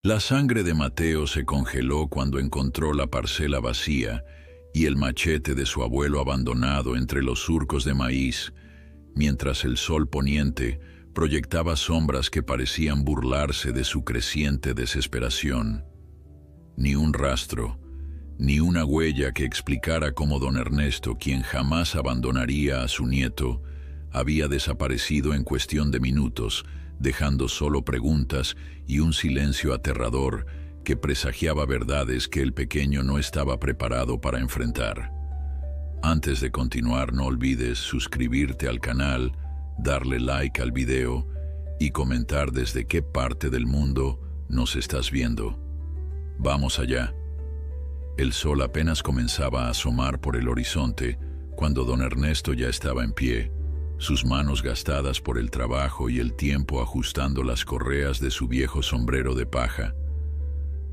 La sangre de Mateo se congeló cuando encontró la parcela vacía y el machete de su abuelo abandonado entre los surcos de maíz, mientras el sol poniente proyectaba sombras que parecían burlarse de su creciente desesperación. Ni un rastro, ni una huella que explicara cómo don Ernesto, quien jamás abandonaría a su nieto, había desaparecido en cuestión de minutos, dejando solo preguntas y un silencio aterrador que presagiaba verdades que el pequeño no estaba preparado para enfrentar. Antes de continuar, no olvides suscribirte al canal, darle like al video y comentar desde qué parte del mundo nos estás viendo. Vamos allá. El sol apenas comenzaba a asomar por el horizonte cuando don Ernesto ya estaba en pie, sus manos gastadas por el trabajo y el tiempo ajustando las correas de su viejo sombrero de paja.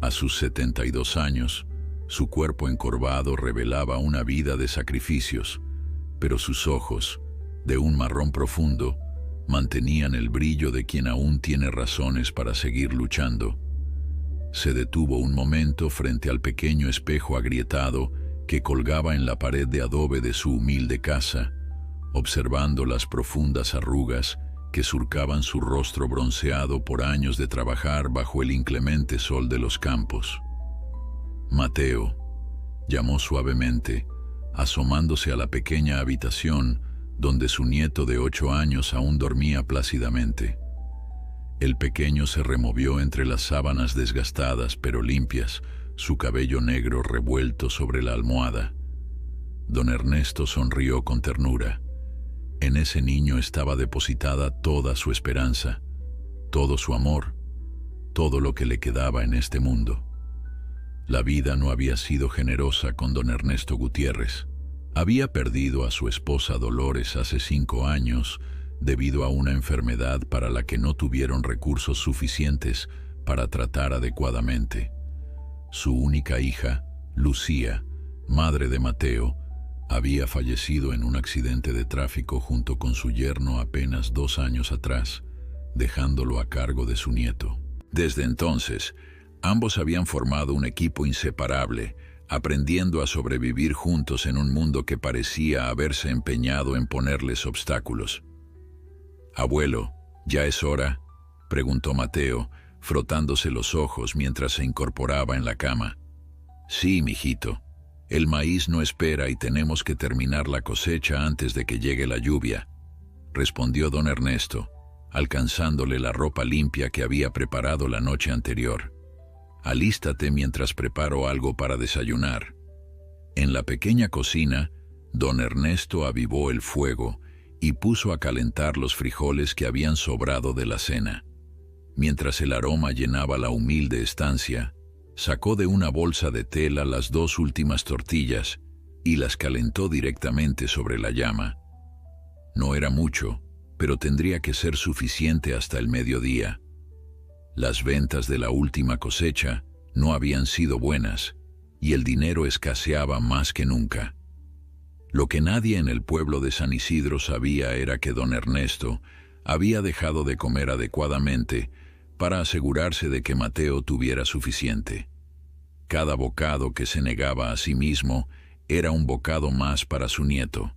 A sus 72 años, su cuerpo encorvado revelaba una vida de sacrificios, pero sus ojos, de un marrón profundo, mantenían el brillo de quien aún tiene razones para seguir luchando. Se detuvo un momento frente al pequeño espejo agrietado que colgaba en la pared de adobe de su humilde casa, observando las profundas arrugas que surcaban su rostro bronceado por años de trabajar bajo el inclemente sol de los campos. «Mateo», llamó suavemente, asomándose a la pequeña habitación donde su nieto de 8 años aún dormía plácidamente. El pequeño se removió entre las sábanas desgastadas pero limpias, su cabello negro revuelto sobre la almohada. Don Ernesto sonrió con ternura. En ese niño estaba depositada toda su esperanza, todo su amor, todo lo que le quedaba en este mundo. La vida no había sido generosa con don Ernesto Gutiérrez. Había perdido a su esposa Dolores hace 5 años debido a una enfermedad para la que no tuvieron recursos suficientes para tratar adecuadamente. Su única hija, Lucía, madre de Mateo, había fallecido en un accidente de tráfico junto con su yerno apenas 2 años atrás, dejándolo a cargo de su nieto. Desde entonces, ambos habían formado un equipo inseparable, aprendiendo a sobrevivir juntos en un mundo que parecía haberse empeñado en ponerles obstáculos. «Abuelo, ¿ya es hora?», preguntó Mateo, frotándose los ojos mientras se incorporaba en la cama. «Sí, mijito. El maíz no espera y tenemos que terminar la cosecha antes de que llegue la lluvia», respondió don Ernesto, alcanzándole la ropa limpia que había preparado la noche anterior. «Alístate mientras preparo algo para desayunar». En la pequeña cocina, don Ernesto avivó el fuego y puso a calentar los frijoles que habían sobrado de la cena. Mientras el aroma llenaba la humilde estancia, sacó de una bolsa de tela las 2 últimas tortillas y las calentó directamente sobre la llama. No era mucho, pero tendría que ser suficiente hasta el mediodía. Las ventas de la última cosecha no habían sido buenas y el dinero escaseaba más que nunca. Lo que nadie en el pueblo de San Isidro sabía era que don Ernesto había dejado de comer adecuadamente para asegurarse de que Mateo tuviera suficiente. Cada bocado que se negaba a sí mismo era un bocado más para su nieto.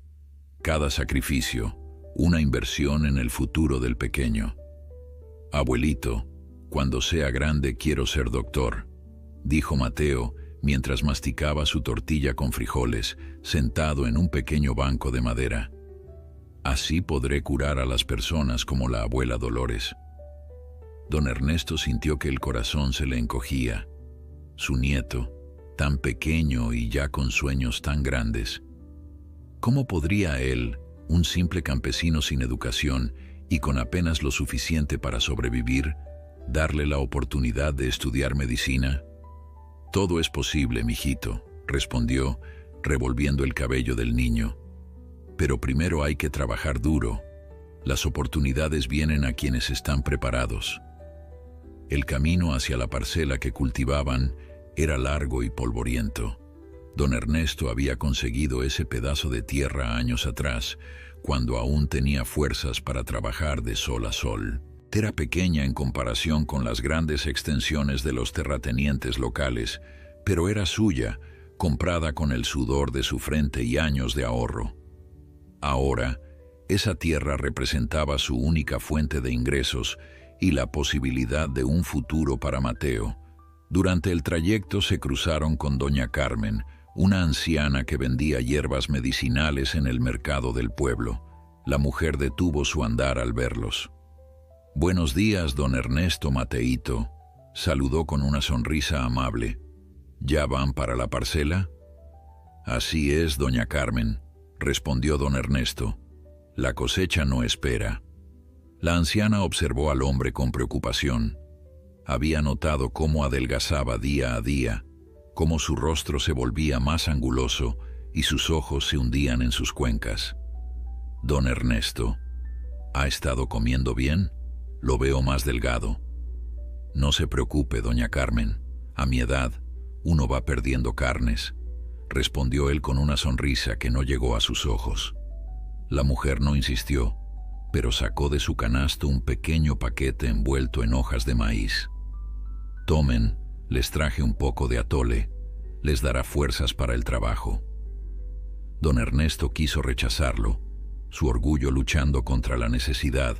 Cada sacrificio, una inversión en el futuro del pequeño. «Abuelito, cuando sea grande quiero ser doctor», dijo Mateo mientras masticaba su tortilla con frijoles, sentado en un pequeño banco de madera. «Así podré curar a las personas como la abuela Dolores». Don Ernesto sintió que el corazón se le encogía. Su nieto, tan pequeño y ya con sueños tan grandes. ¿Cómo podría él, un simple campesino sin educación y con apenas lo suficiente para sobrevivir, darle la oportunidad de estudiar medicina? «Todo es posible, mijito», respondió, revolviendo el cabello del niño. «Pero primero hay que trabajar duro. Las oportunidades vienen a quienes están preparados». El camino hacia la parcela que cultivaban era largo y polvoriento. Don Ernesto había conseguido ese pedazo de tierra años atrás, cuando aún tenía fuerzas para trabajar de sol a sol. Era pequeña en comparación con las grandes extensiones de los terratenientes locales, pero era suya, comprada con el sudor de su frente y años de ahorro. Ahora, esa tierra representaba su única fuente de ingresos y la posibilidad de un futuro para Mateo. Durante el trayecto se cruzaron con doña Carmen, una anciana que vendía hierbas medicinales en el mercado del pueblo. La mujer detuvo su andar al verlos. «Buenos días, don Ernesto Mateito», saludó con una sonrisa amable. «¿Ya van para la parcela?» «Así es, doña Carmen», respondió don Ernesto. «La cosecha no espera». La anciana observó al hombre con preocupación. Había notado cómo adelgazaba día a día, cómo su rostro se volvía más anguloso y sus ojos se hundían en sus cuencas. «Don Ernesto, ¿ha estado comiendo bien? Lo veo más delgado». «No se preocupe, doña Carmen. A mi edad, uno va perdiendo carnes», respondió él con una sonrisa que no llegó a sus ojos. La mujer no insistió, pero sacó de su canasto un pequeño paquete envuelto en hojas de maíz. «Tomen, les traje un poco de atole. Les dará fuerzas para el trabajo». Don Ernesto quiso rechazarlo, su orgullo luchando contra la necesidad,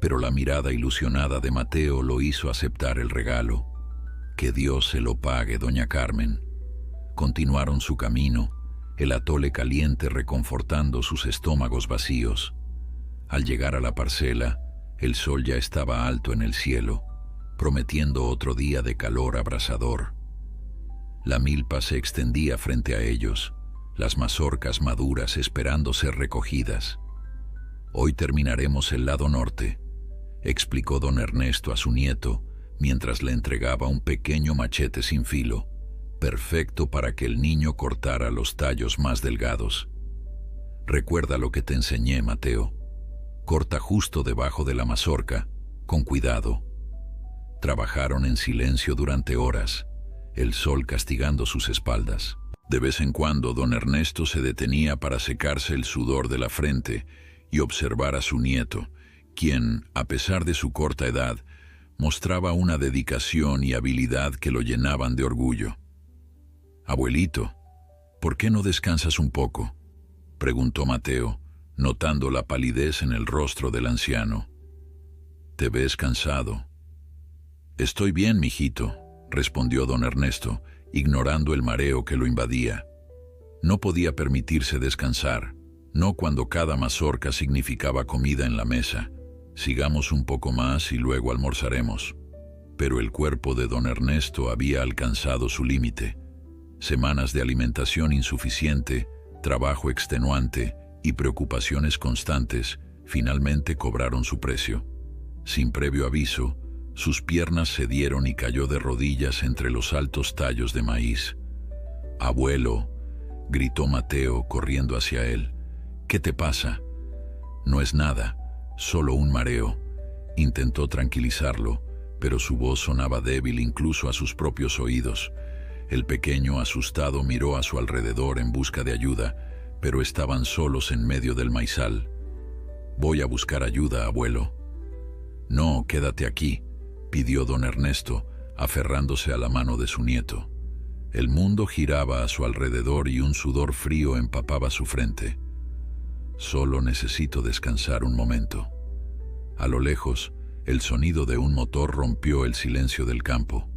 pero la mirada ilusionada de Mateo lo hizo aceptar el regalo. «Que Dios se lo pague, doña Carmen». Continuaron su camino, el atole caliente reconfortando sus estómagos vacíos. Al llegar a la parcela, el sol ya estaba alto en el cielo, prometiendo otro día de calor abrasador. La milpa se extendía frente a ellos, las mazorcas maduras esperando ser recogidas. «Hoy terminaremos el lado norte», explicó don Ernesto a su nieto, mientras le entregaba un pequeño machete sin filo, perfecto para que el niño cortara los tallos más delgados. «Recuerda lo que te enseñé, Mateo. Corta justo debajo de la mazorca, con cuidado». Trabajaron en silencio durante horas, el sol castigando sus espaldas. De vez en cuando don Ernesto se detenía para secarse el sudor de la frente y observar a su nieto, quien, a pesar de su corta edad, mostraba una dedicación y habilidad que lo llenaban de orgullo. «Abuelito, ¿por qué no descansas un poco?», preguntó Mateo, notando la palidez en el rostro del anciano. «Te ves cansado». «Estoy bien, mijito», respondió don Ernesto, ignorando el mareo que lo invadía. No podía permitirse descansar, no cuando cada mazorca significaba comida en la mesa. «Sigamos un poco más y luego almorzaremos». Pero el cuerpo de don Ernesto había alcanzado su límite. Semanas de alimentación insuficiente, trabajo extenuante y preocupaciones constantes finalmente cobraron su precio. Sin previo aviso, sus piernas cedieron y cayó de rodillas entre los altos tallos de maíz. «Abuelo», gritó Mateo corriendo hacia él. «¿Qué te pasa?» «No es nada, solo un mareo». Intentó tranquilizarlo, pero su voz sonaba débil incluso a sus propios oídos. El pequeño, asustado, miró a su alrededor en busca de ayuda, pero estaban solos en medio del maizal. «Voy a buscar ayuda, abuelo». «No, quédate aquí», pidió don Ernesto, aferrándose a la mano de su nieto. El mundo giraba a su alrededor y un sudor frío empapaba su frente. «Solo necesito descansar un momento». A lo lejos, el sonido de un motor rompió el silencio del campo.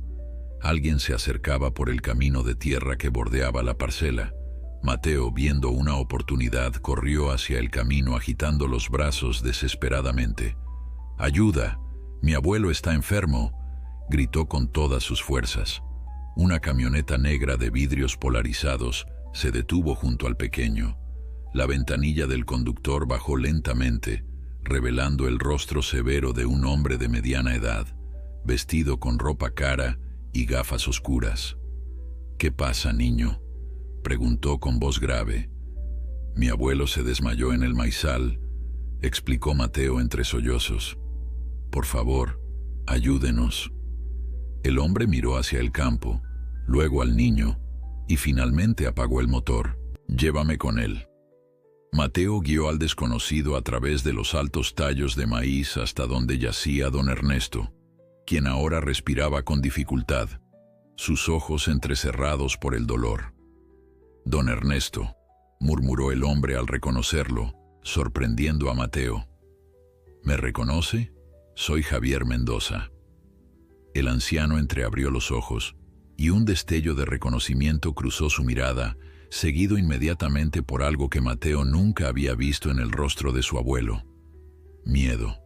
Alguien se acercaba por el camino de tierra que bordeaba la parcela. Mateo, viendo una oportunidad, corrió hacia el camino agitando los brazos desesperadamente. «¡Ayuda! Mi abuelo está enfermo», gritó con todas sus fuerzas. Una camioneta negra de vidrios polarizados se detuvo junto al pequeño. La ventanilla del conductor bajó lentamente, revelando el rostro severo de un hombre de mediana edad, vestido con ropa cara y gafas oscuras. «¿Qué pasa, niño?», preguntó con voz grave. «Mi abuelo se desmayó en el maizal», explicó Mateo entre sollozos. «Por favor, ayúdenos». El hombre miró hacia el campo, luego al niño, y finalmente apagó el motor. «Llévame con él». Mateo guió al desconocido a través de los altos tallos de maíz hasta donde yacía don Ernesto, quien ahora respiraba con dificultad, sus ojos entrecerrados por el dolor. «Don Ernesto», murmuró el hombre al reconocerlo, sorprendiendo a Mateo. «¿Me reconoce? Soy Javier Mendoza». El anciano entreabrió los ojos, y un destello de reconocimiento cruzó su mirada, seguido inmediatamente por algo que Mateo nunca había visto en el rostro de su abuelo: miedo.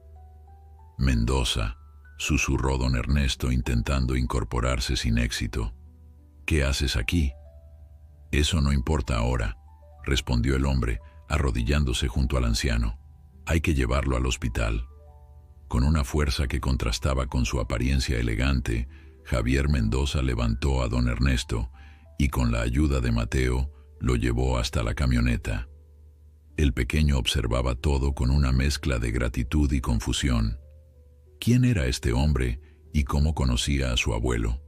«Mendoza», susurró don Ernesto intentando incorporarse sin éxito. «¿Qué haces aquí?» «Eso no importa ahora», respondió el hombre, arrodillándose junto al anciano. «Hay que llevarlo al hospital». Con una fuerza que contrastaba con su apariencia elegante, Javier Mendoza levantó a don Ernesto y, con la ayuda de Mateo, lo llevó hasta la camioneta. El pequeño observaba todo con una mezcla de gratitud y confusión. ¿Quién era este hombre y cómo conocía a su abuelo?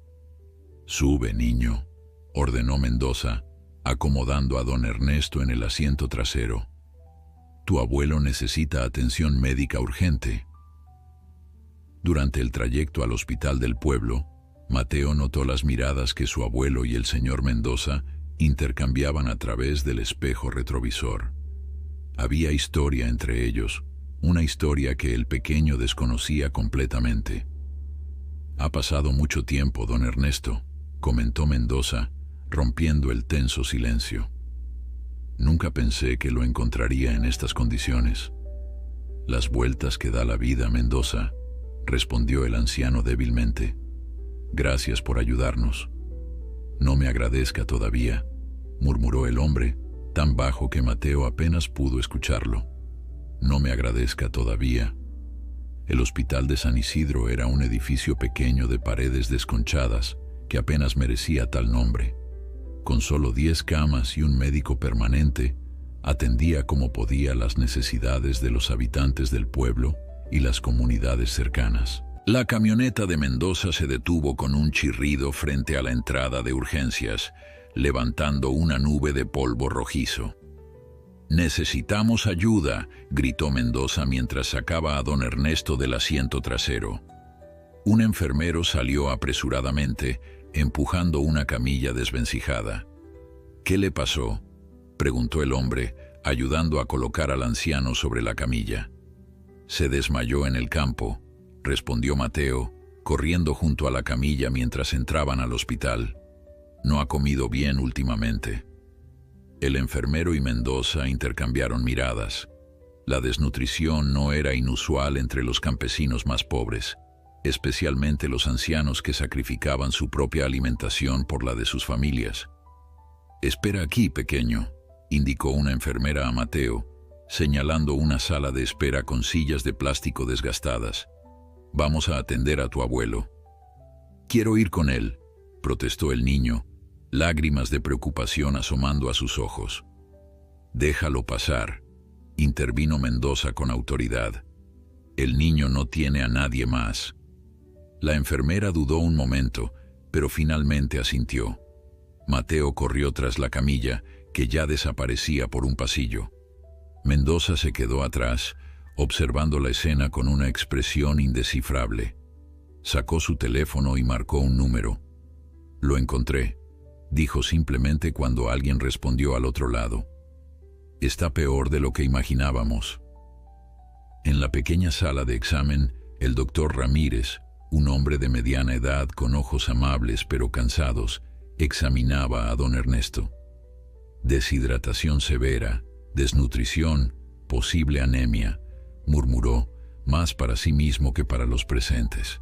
«Sube, niño», ordenó Mendoza, acomodando a don Ernesto en el asiento trasero. «Tu abuelo necesita atención médica urgente». Durante el trayecto al hospital del pueblo, Mateo notó las miradas que su abuelo y el señor Mendoza intercambiaban a través del espejo retrovisor. Había historia entre ellos, una historia que el pequeño desconocía completamente. «Ha pasado mucho tiempo, don Ernesto», comentó Mendoza, rompiendo el tenso silencio. «Nunca pensé que lo encontraría en estas condiciones». «Las vueltas que da la vida, Mendoza», respondió el anciano débilmente. «Gracias por ayudarnos». «No me agradezca todavía», murmuró el hombre, tan bajo que Mateo apenas pudo escucharlo. «No me agradezca todavía». El hospital de San Isidro era un edificio pequeño de paredes desconchadas que apenas merecía tal nombre. Con solo 10 camas y un médico permanente, atendía como podía las necesidades de los habitantes del pueblo y las comunidades cercanas. La camioneta de Mendoza se detuvo con un chirrido frente a la entrada de urgencias, levantando una nube de polvo rojizo. «Necesitamos ayuda», gritó Mendoza mientras sacaba a don Ernesto del asiento trasero. Un enfermero salió apresuradamente, empujando una camilla desvencijada. «¿Qué le pasó?», preguntó el hombre, ayudando a colocar al anciano sobre la camilla. «Se desmayó en el campo», respondió Mateo, corriendo junto a la camilla mientras entraban al hospital. «No ha comido bien últimamente». El enfermero y Mendoza intercambiaron miradas. La desnutrición no era inusual entre los campesinos más pobres, especialmente los ancianos que sacrificaban su propia alimentación por la de sus familias. «Espera aquí, pequeño», indicó una enfermera a Mateo, señalando una sala de espera con sillas de plástico desgastadas. «Vamos a atender a tu abuelo». «Quiero ir con él», protestó el niño, lágrimas de preocupación asomando a sus ojos. «Déjalo pasar», intervino Mendoza con autoridad. «El niño no tiene a nadie más». La enfermera dudó un momento, pero finalmente asintió. Mateo corrió tras la camilla, que ya desaparecía por un pasillo. Mendoza se quedó atrás, observando la escena con una expresión indescifrable. Sacó su teléfono y marcó un número. «Lo encontré», dijo simplemente cuando alguien respondió al otro lado. «Está peor de lo que imaginábamos». En la pequeña sala de examen, el doctor Ramírez, un hombre de mediana edad con ojos amables pero cansados, examinaba a don Ernesto. «Deshidratación severa, desnutrición, posible anemia», murmuró, más para sí mismo que para los presentes.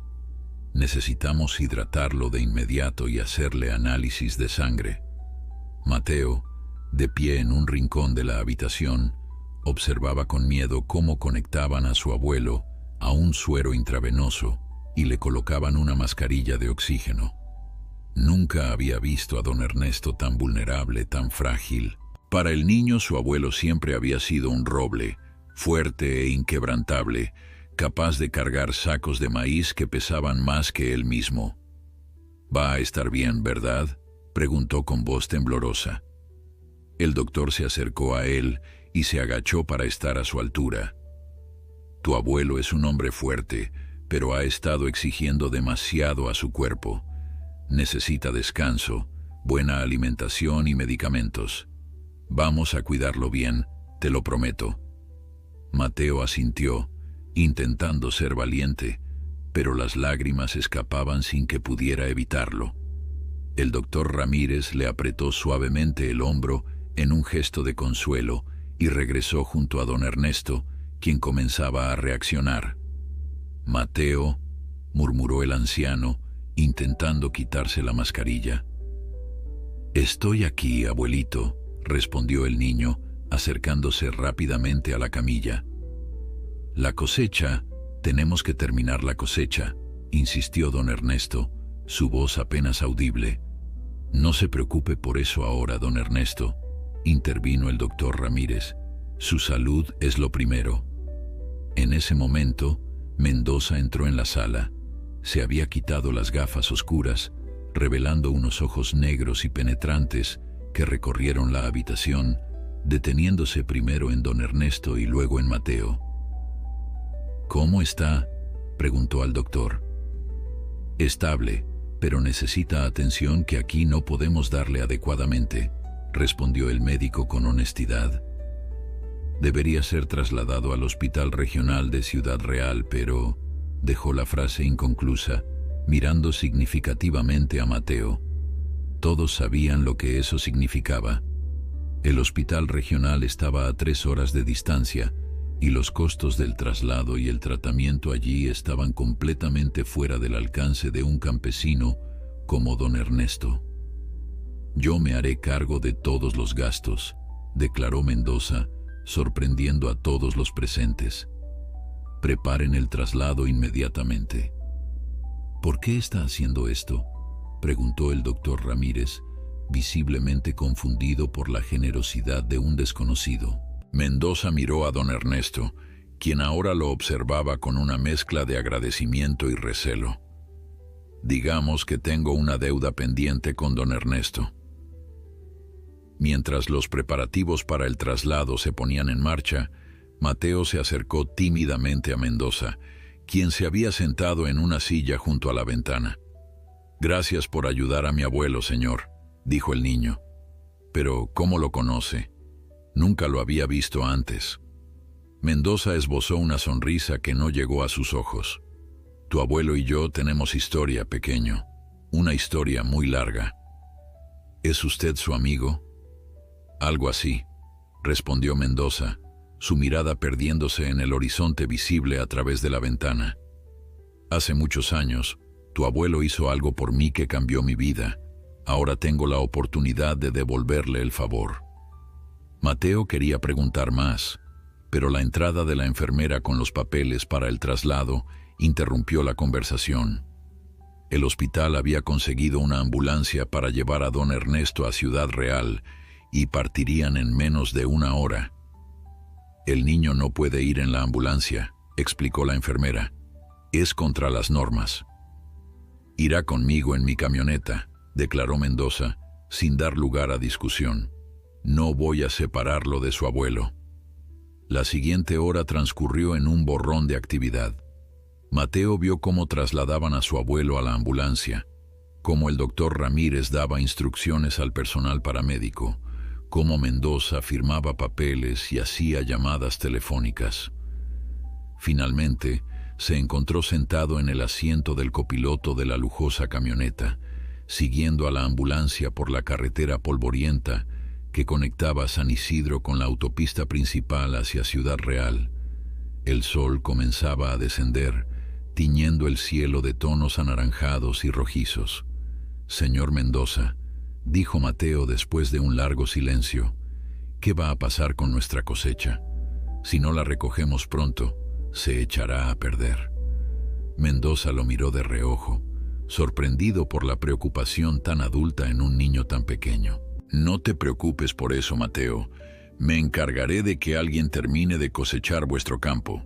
«Necesitamos hidratarlo de inmediato y hacerle análisis de sangre». Mateo, de pie en un rincón de la habitación, observaba con miedo cómo conectaban a su abuelo a un suero intravenoso y le colocaban una mascarilla de oxígeno. Nunca había visto a don Ernesto tan vulnerable, tan frágil. Para el niño, su abuelo siempre había sido un roble, fuerte e inquebrantable, capaz de cargar sacos de maíz que pesaban más que él mismo. «Va a estar bien, ¿verdad?», preguntó con voz temblorosa. El doctor se acercó a él y se agachó para estar a su altura. Tu abuelo es un hombre fuerte, pero ha estado exigiendo demasiado a su cuerpo. Necesita descanso, buena alimentación y medicamentos. Vamos a cuidarlo bien, te lo prometo. Mateo asintió, intentando ser valiente, pero las lágrimas escapaban sin que pudiera evitarlo. El doctor Ramírez le apretó suavemente el hombro en un gesto de consuelo y regresó junto a don Ernesto, quien comenzaba a reaccionar. «Mateo», murmuró el anciano, intentando quitarse la mascarilla. «Estoy aquí, abuelito», respondió el niño, acercándose rápidamente a la camilla. «La cosecha, tenemos que terminar la cosecha», insistió don Ernesto, su voz apenas audible. «No se preocupe por eso ahora, don Ernesto», intervino el doctor Ramírez. «Su salud es lo primero». En ese momento, Mendoza entró en la sala. Se había quitado las gafas oscuras, revelando unos ojos negros y penetrantes que recorrieron la habitación, deteniéndose primero en don Ernesto y luego en Mateo. «¿Cómo está?», preguntó al doctor. «Estable, pero necesita atención que aquí no podemos darle adecuadamente», respondió el médico con honestidad. «Debería ser trasladado al Hospital Regional de Ciudad Real, pero…», dejó la frase inconclusa, mirando significativamente a Mateo. Todos sabían lo que eso significaba. El Hospital Regional estaba a 3 horas de distancia, y los costos del traslado y el tratamiento allí estaban completamente fuera del alcance de un campesino como don Ernesto. «Yo me haré cargo de todos los gastos», declaró Mendoza, sorprendiendo a todos los presentes. «Preparen el traslado inmediatamente». «¿Por qué está haciendo esto?», preguntó el doctor Ramírez, visiblemente confundido por la generosidad de un desconocido. Mendoza miró a don Ernesto, quien ahora lo observaba con una mezcla de agradecimiento y recelo. «Digamos que tengo una deuda pendiente con don Ernesto». Mientras los preparativos para el traslado se ponían en marcha, Mateo se acercó tímidamente a Mendoza, quien se había sentado en una silla junto a la ventana. «Gracias por ayudar a mi abuelo, señor», dijo el niño. «Pero, ¿cómo lo conoce? Nunca lo había visto antes». Mendoza esbozó una sonrisa que no llegó a sus ojos. «Tu abuelo y yo tenemos historia, pequeño. Una historia muy larga». «¿Es usted su amigo?». «Algo así», respondió Mendoza, su mirada perdiéndose en el horizonte visible a través de la ventana. «Hace muchos años, tu abuelo hizo algo por mí que cambió mi vida. Ahora tengo la oportunidad de devolverle el favor». Mateo quería preguntar más, pero la entrada de la enfermera con los papeles para el traslado interrumpió la conversación. El hospital había conseguido una ambulancia para llevar a don Ernesto a Ciudad Real y partirían en menos de 1 hora. «El niño no puede ir en la ambulancia», explicó la enfermera. «Es contra las normas». «Irá conmigo en mi camioneta», declaró Mendoza, sin dar lugar a discusión. «No voy a separarlo de su abuelo». La siguiente hora transcurrió en un borrón de actividad. Mateo vio cómo trasladaban a su abuelo a la ambulancia, cómo el doctor Ramírez daba instrucciones al personal paramédico, cómo Mendoza firmaba papeles y hacía llamadas telefónicas. Finalmente, se encontró sentado en el asiento del copiloto de la lujosa camioneta, siguiendo a la ambulancia por la carretera polvorienta que conectaba San Isidro con la autopista principal hacia Ciudad Real. El sol comenzaba a descender, tiñendo el cielo de tonos anaranjados y rojizos. «Señor Mendoza», dijo Mateo después de un largo silencio, «¿qué va a pasar con nuestra cosecha? Si no la recogemos pronto, se echará a perder». Mendoza lo miró de reojo, sorprendido por la preocupación tan adulta en un niño tan pequeño. «No te preocupes por eso, Mateo. Me encargaré de que alguien termine de cosechar vuestro campo».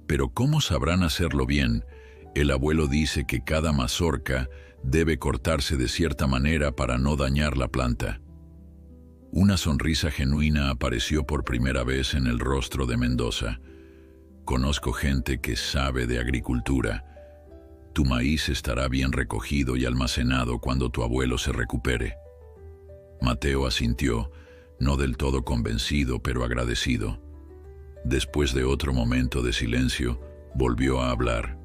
«Pero ¿cómo sabrán hacerlo bien? El abuelo dice que cada mazorca debe cortarse de cierta manera para no dañar la planta». Una sonrisa genuina apareció por primera vez en el rostro de Mendoza. Conozco gente que sabe de agricultura. Tu maíz estará bien recogido y almacenado cuando tu abuelo se recupere. Mateo asintió, no del todo convencido, pero agradecido. Después de otro momento de silencio, volvió a hablar.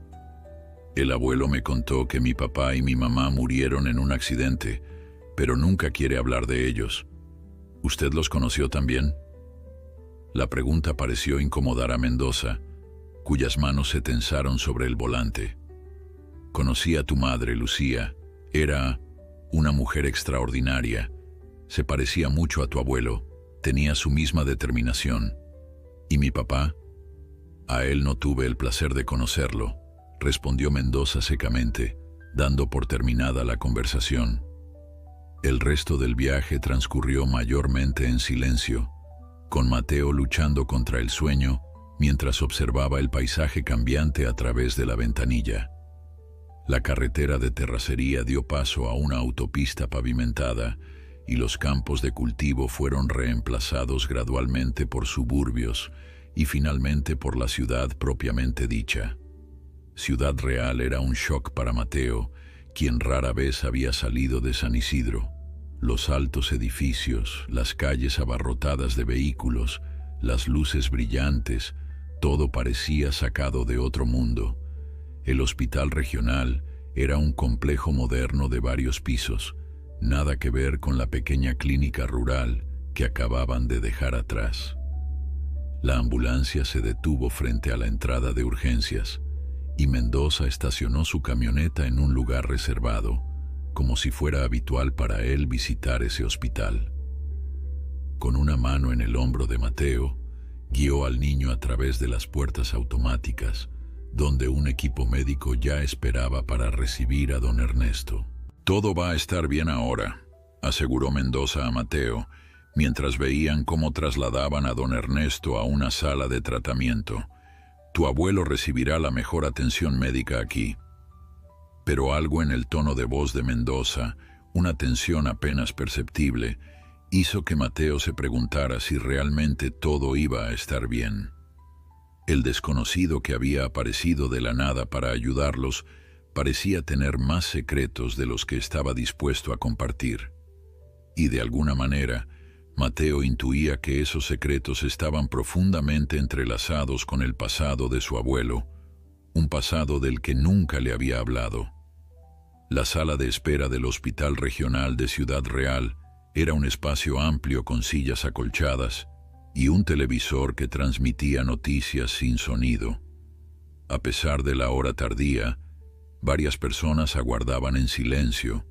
El abuelo me contó que mi papá y mi mamá murieron en un accidente, pero nunca quiere hablar de ellos. ¿Usted los conoció también? La pregunta pareció incomodar a Mendoza, cuyas manos se tensaron sobre el volante. Conocí a tu madre, Lucía. Era una mujer extraordinaria. Se parecía mucho a tu abuelo. Tenía su misma determinación. ¿Y mi papá? A él no tuve el placer de conocerlo, respondió Mendoza secamente, dando por terminada la conversación. El resto del viaje transcurrió mayormente en silencio, con Mateo luchando contra el sueño mientras observaba el paisaje cambiante a través de la ventanilla. La carretera de terracería dio paso a una autopista pavimentada y los campos de cultivo fueron reemplazados gradualmente por suburbios y finalmente por la ciudad propiamente dicha. Ciudad Real era un shock para Mateo, quien rara vez había salido de San Isidro. Los altos edificios, las calles abarrotadas de vehículos, las luces brillantes, todo parecía sacado de otro mundo. El hospital regional era un complejo moderno de varios pisos, nada que ver con la pequeña clínica rural que acababan de dejar atrás. La ambulancia se detuvo frente a la entrada de urgencias y Mendoza estacionó su camioneta en un lugar reservado, como si fuera habitual para él visitar ese hospital. Con una mano en el hombro de Mateo, guió al niño a través de las puertas automáticas, donde un equipo médico ya esperaba para recibir a don Ernesto. «Todo va a estar bien ahora», aseguró Mendoza a Mateo, mientras veían cómo trasladaban a don Ernesto a una sala de tratamiento. «Tu abuelo recibirá la mejor atención médica aquí». Pero algo en el tono de voz de Mendoza, una tensión apenas perceptible, hizo que Mateo se preguntara si realmente todo iba a estar bien. El desconocido que había aparecido de la nada para ayudarlos parecía tener más secretos de los que estaba dispuesto a compartir. Y de alguna manera, Mateo intuía que esos secretos estaban profundamente entrelazados con el pasado de su abuelo, un pasado del que nunca le había hablado. La sala de espera del Hospital Regional de Ciudad Real era un espacio amplio con sillas acolchadas y un televisor que transmitía noticias sin sonido. A pesar de la hora tardía, varias personas aguardaban en silencio,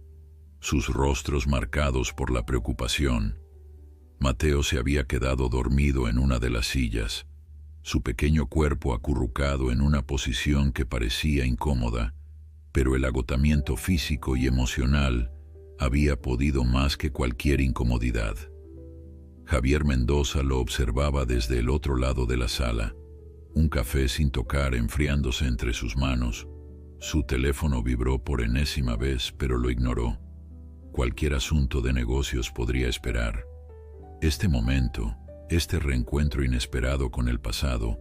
sus rostros marcados por la preocupación. Mateo se había quedado dormido en una de las sillas, su pequeño cuerpo acurrucado en una posición que parecía incómoda, pero el agotamiento físico y emocional había podido más que cualquier incomodidad. Javier Mendoza lo observaba desde el otro lado de la sala, un café sin tocar enfriándose entre sus manos. Su teléfono vibró por enésima vez, pero lo ignoró. Cualquier asunto de negocios podría esperar. Este momento, este reencuentro inesperado con el pasado,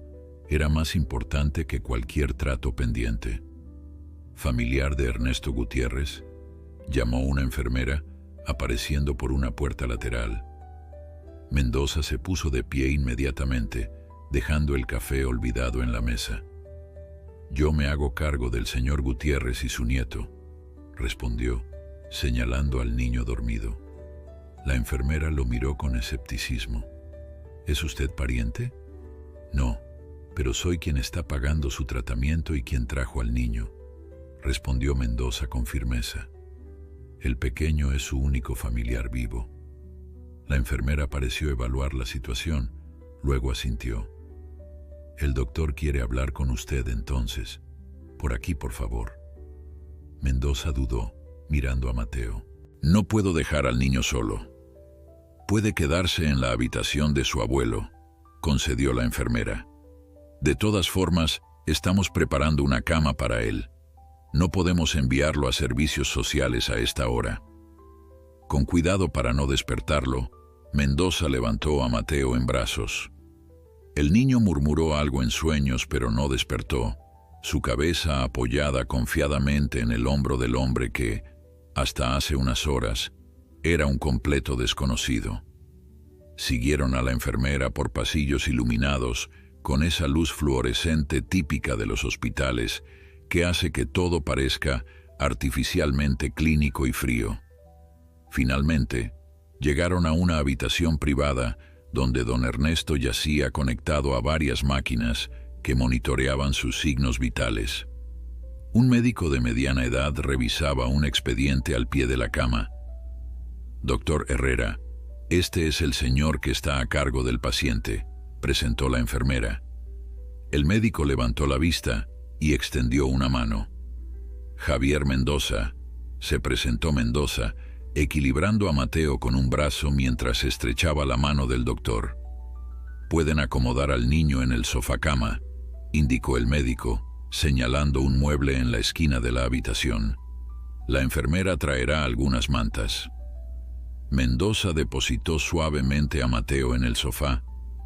era más importante que cualquier trato pendiente. «¿Familiar de Ernesto Gutiérrez?», llamó una enfermera, apareciendo por una puerta lateral. Mendoza se puso de pie inmediatamente, dejando el café olvidado en la mesa. «Yo me hago cargo del señor Gutiérrez y su nieto», respondió, señalando al niño dormido. La enfermera lo miró con escepticismo. «¿Es usted pariente?». «No, pero soy quien está pagando su tratamiento y quien trajo al niño», respondió Mendoza con firmeza. «El pequeño es su único familiar vivo». La enfermera pareció evaluar la situación, luego asintió. «El doctor quiere hablar con usted entonces. Por aquí, por favor». Mendoza dudó, mirando a Mateo. «No puedo dejar al niño solo. Puede quedarse en la habitación de su abuelo», concedió la enfermera. «De todas formas, estamos preparando una cama para él. No podemos enviarlo a servicios sociales a esta hora». Con cuidado para no despertarlo, Mendoza levantó a Mateo en brazos. El niño murmuró algo en sueños, pero no despertó, su cabeza apoyada confiadamente en el hombro del hombre que, hasta hace unas horas, era un completo desconocido. Siguieron a la enfermera por pasillos iluminados con esa luz fluorescente típica de los hospitales que hace que todo parezca artificialmente clínico y frío. Finalmente, llegaron a una habitación privada donde don Ernesto yacía conectado a varias máquinas que monitoreaban sus signos vitales. Un médico de mediana edad revisaba un expediente al pie de la cama. «Doctor Herrera, este es el señor que está a cargo del paciente», presentó la enfermera. El médico levantó la vista y extendió una mano. «Javier Mendoza», se presentó Mendoza, equilibrando a Mateo con un brazo mientras estrechaba la mano del doctor. «Pueden acomodar al niño en el sofá-cama», indicó el médico, señalando un mueble en la esquina de la habitación. «La enfermera traerá algunas mantas». Mendoza depositó suavemente a Mateo en el sofá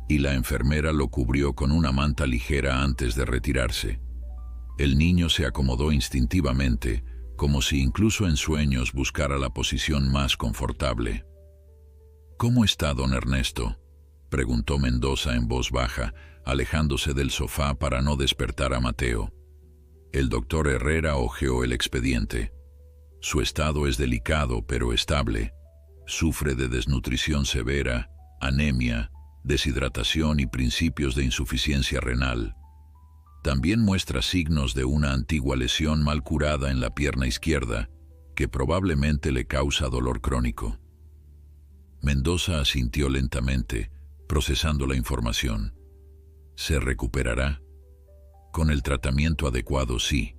y la enfermera lo cubrió con una manta ligera antes de retirarse. El niño se acomodó instintivamente, como si incluso en sueños buscara la posición más confortable. «¿Cómo está don Ernesto?», preguntó Mendoza en voz baja, alejándose del sofá para no despertar a Mateo. El doctor Herrera hojeó el expediente. «Su estado es delicado pero estable. Sufre de desnutrición severa, anemia, deshidratación y principios de insuficiencia renal. También muestra signos de una antigua lesión mal curada en la pierna izquierda, que probablemente le causa dolor crónico». Mendoza asintió lentamente, procesando la información. «¿Se recuperará?». «Con el tratamiento adecuado, sí,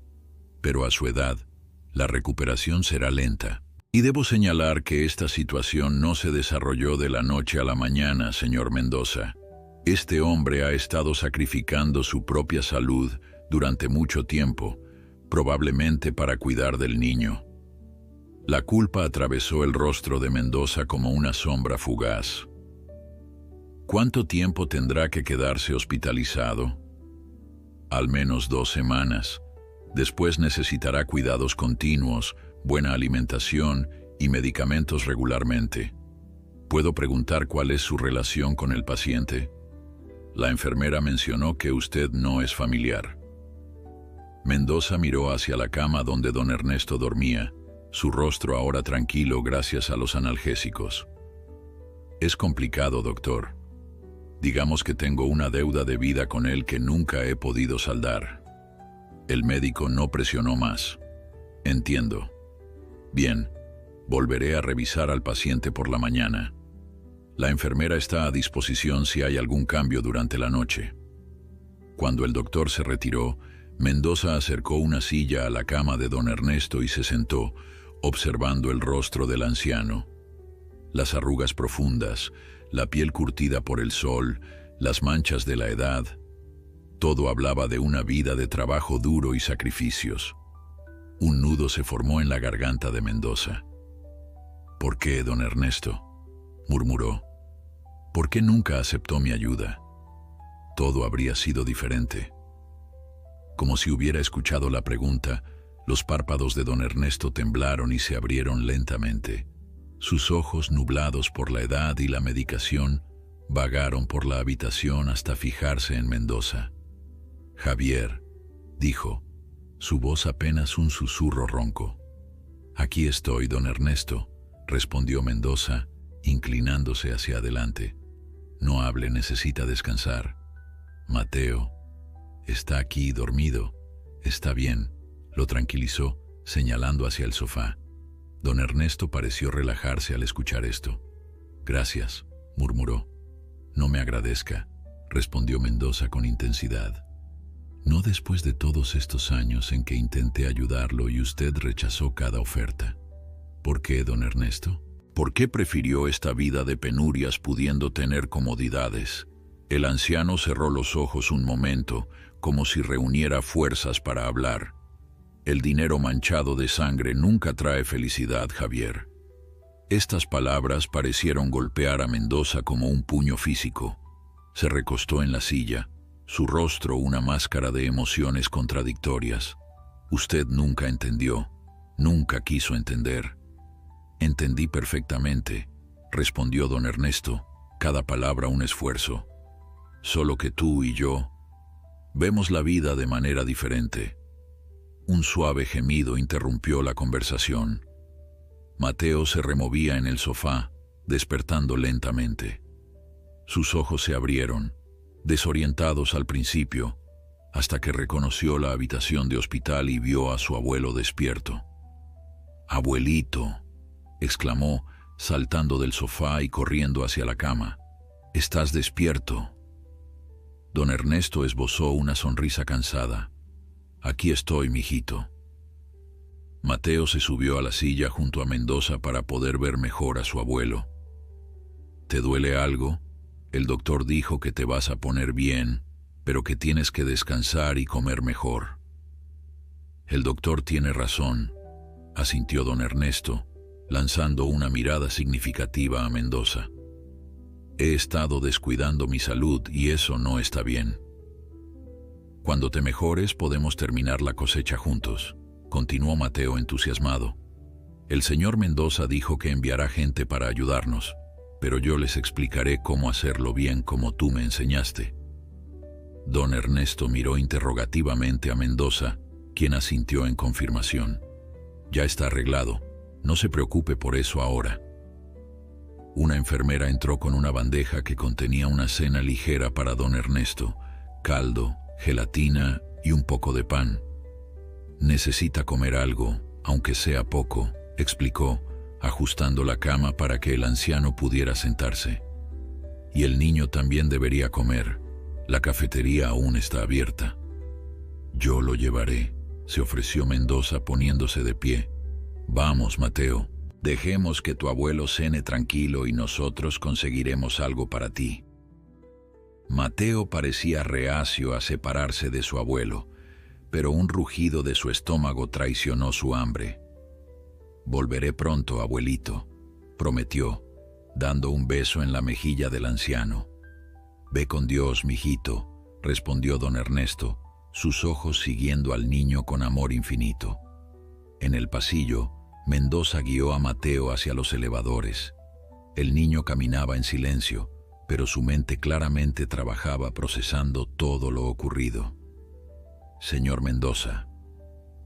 pero a su edad, la recuperación será lenta. Y debo señalar que esta situación no se desarrolló de la noche a la mañana, señor Mendoza. Este hombre ha estado sacrificando su propia salud durante mucho tiempo, probablemente para cuidar del niño». La culpa atravesó el rostro de Mendoza como una sombra fugaz. «¿Cuánto tiempo tendrá que quedarse hospitalizado?». «Al menos 2 semanas. Después necesitará cuidados continuos, buena alimentación y medicamentos regularmente». «¿Puedo preguntar cuál es su relación con el paciente?». «La enfermera mencionó que usted no es familiar». Mendoza miró hacia la cama donde don Ernesto dormía, su rostro ahora tranquilo gracias a los analgésicos. «Es complicado, doctor. Digamos que tengo una deuda de vida con él que nunca he podido saldar». El médico no presionó más. «Entiendo. Bien, volveré a revisar al paciente por la mañana. La enfermera está a disposición si hay algún cambio durante la noche». Cuando el doctor se retiró, Mendoza acercó una silla a la cama de don Ernesto y se sentó, observando el rostro del anciano. Las arrugas profundas, la piel curtida por el sol, las manchas de la edad. Todo hablaba de una vida de trabajo duro y sacrificios. Un nudo se formó en la garganta de Mendoza. «¿Por qué, don Ernesto?», murmuró. «¿Por qué nunca aceptó mi ayuda? Todo habría sido diferente». Como si hubiera escuchado la pregunta, los párpados de don Ernesto temblaron y se abrieron lentamente. Sus ojos, nublados por la edad y la medicación, vagaron por la habitación hasta fijarse en Mendoza. «Javier», dijo, su voz apenas un susurro ronco. «Aquí estoy, don Ernesto», respondió Mendoza, inclinándose hacia adelante. «No hable, necesita descansar. Mateo está aquí dormido. Está bien», lo tranquilizó, señalando hacia el sofá. Don Ernesto pareció relajarse al escuchar esto. «Gracias», murmuró. «No me agradezca», respondió Mendoza con intensidad. «No después de todos estos años en que intenté ayudarlo y usted rechazó cada oferta». «¿Por qué, don Ernesto? ¿Por qué prefirió esta vida de penurias pudiendo tener comodidades?». El anciano cerró los ojos un momento, como si reuniera fuerzas para hablar. «El dinero manchado de sangre nunca trae felicidad, Javier. Estas palabras parecieron golpear a Mendoza como un puño físico. Se recostó en la silla, su rostro una máscara de emociones contradictorias. Usted nunca entendió, nunca quiso entender. Entendí perfectamente, respondió don Ernesto, cada palabra un esfuerzo. Solo que tú y yo vemos la vida de manera diferente. Un suave gemido interrumpió la conversación. Mateo se removía en el sofá, despertando lentamente. Sus ojos se abrieron, desorientados al principio, hasta que reconoció la habitación de hospital y vio a su abuelo despierto. «Abuelito», exclamó, saltando del sofá y corriendo hacia la cama. «¿Estás despierto?» Don Ernesto esbozó una sonrisa cansada. «Aquí estoy, mijito». Mateo se subió a la silla junto a Mendoza para poder ver mejor a su abuelo. «¿Te duele algo? El doctor dijo que te vas a poner bien, pero que tienes que descansar y comer mejor». «El doctor tiene razón», asintió don Ernesto, lanzando una mirada significativa a Mendoza. «He estado descuidando mi salud y eso no está bien. Cuando te mejores podemos terminar la cosecha juntos», continuó Mateo entusiasmado. «El señor Mendoza dijo que enviará gente para ayudarnos, pero yo les explicaré cómo hacerlo bien como tú me enseñaste». Don Ernesto miró interrogativamente a Mendoza, quien asintió en confirmación. «Ya está arreglado. No se preocupe por eso ahora». Una enfermera entró con una bandeja que contenía una cena ligera para don Ernesto, caldo, gelatina y un poco de pan. «Necesita comer algo, aunque sea poco», explicó, ajustando la cama para que el anciano pudiera sentarse. «Y el niño también debería comer. La cafetería aún está abierta». «Yo lo llevaré», se ofreció Mendoza poniéndose de pie. «Vamos, Mateo, dejemos que tu abuelo cene tranquilo y nosotros conseguiremos algo para ti». Mateo parecía reacio a separarse de su abuelo, pero un rugido de su estómago traicionó su hambre. «Volveré pronto, abuelito», prometió, dando un beso en la mejilla del anciano. «Ve con Dios, mijito», respondió don Ernesto, sus ojos siguiendo al niño con amor infinito. En el pasillo, Mendoza guió a Mateo hacia los elevadores. El niño caminaba en silencio, pero su mente claramente trabajaba procesando todo lo ocurrido. «Señor Mendoza»,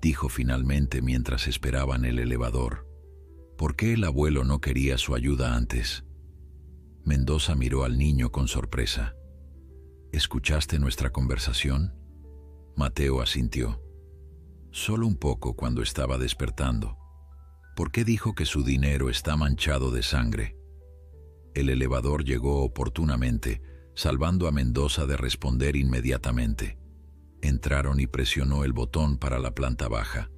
dijo finalmente mientras esperaban el elevador, «¿por qué el abuelo no quería su ayuda antes?» Mendoza miró al niño con sorpresa. «¿Escuchaste nuestra conversación?» Mateo asintió. «Solo un poco cuando estaba despertando. ¿Por qué dijo que su dinero está manchado de sangre?» El elevador llegó oportunamente, salvando a Mendoza de responder inmediatamente. Entraron y presionó el botón para la planta baja.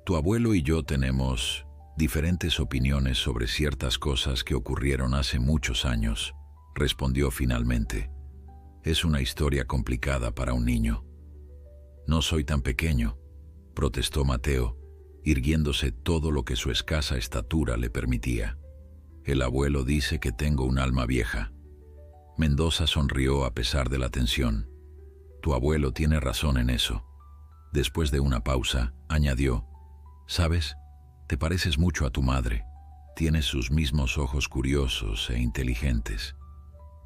«Tu abuelo y yo tenemos diferentes opiniones sobre ciertas cosas que ocurrieron hace muchos años», respondió finalmente. «Es una historia complicada para un niño». «No soy tan pequeño», protestó Mateo, irguiéndose todo lo que su escasa estatura le permitía. «El abuelo dice que tengo un alma vieja». Mendoza sonrió a pesar de la tensión. «Tu abuelo tiene razón en eso». Después de una pausa, añadió, «¿Sabes? Te pareces mucho a tu madre. Tienes sus mismos ojos curiosos e inteligentes».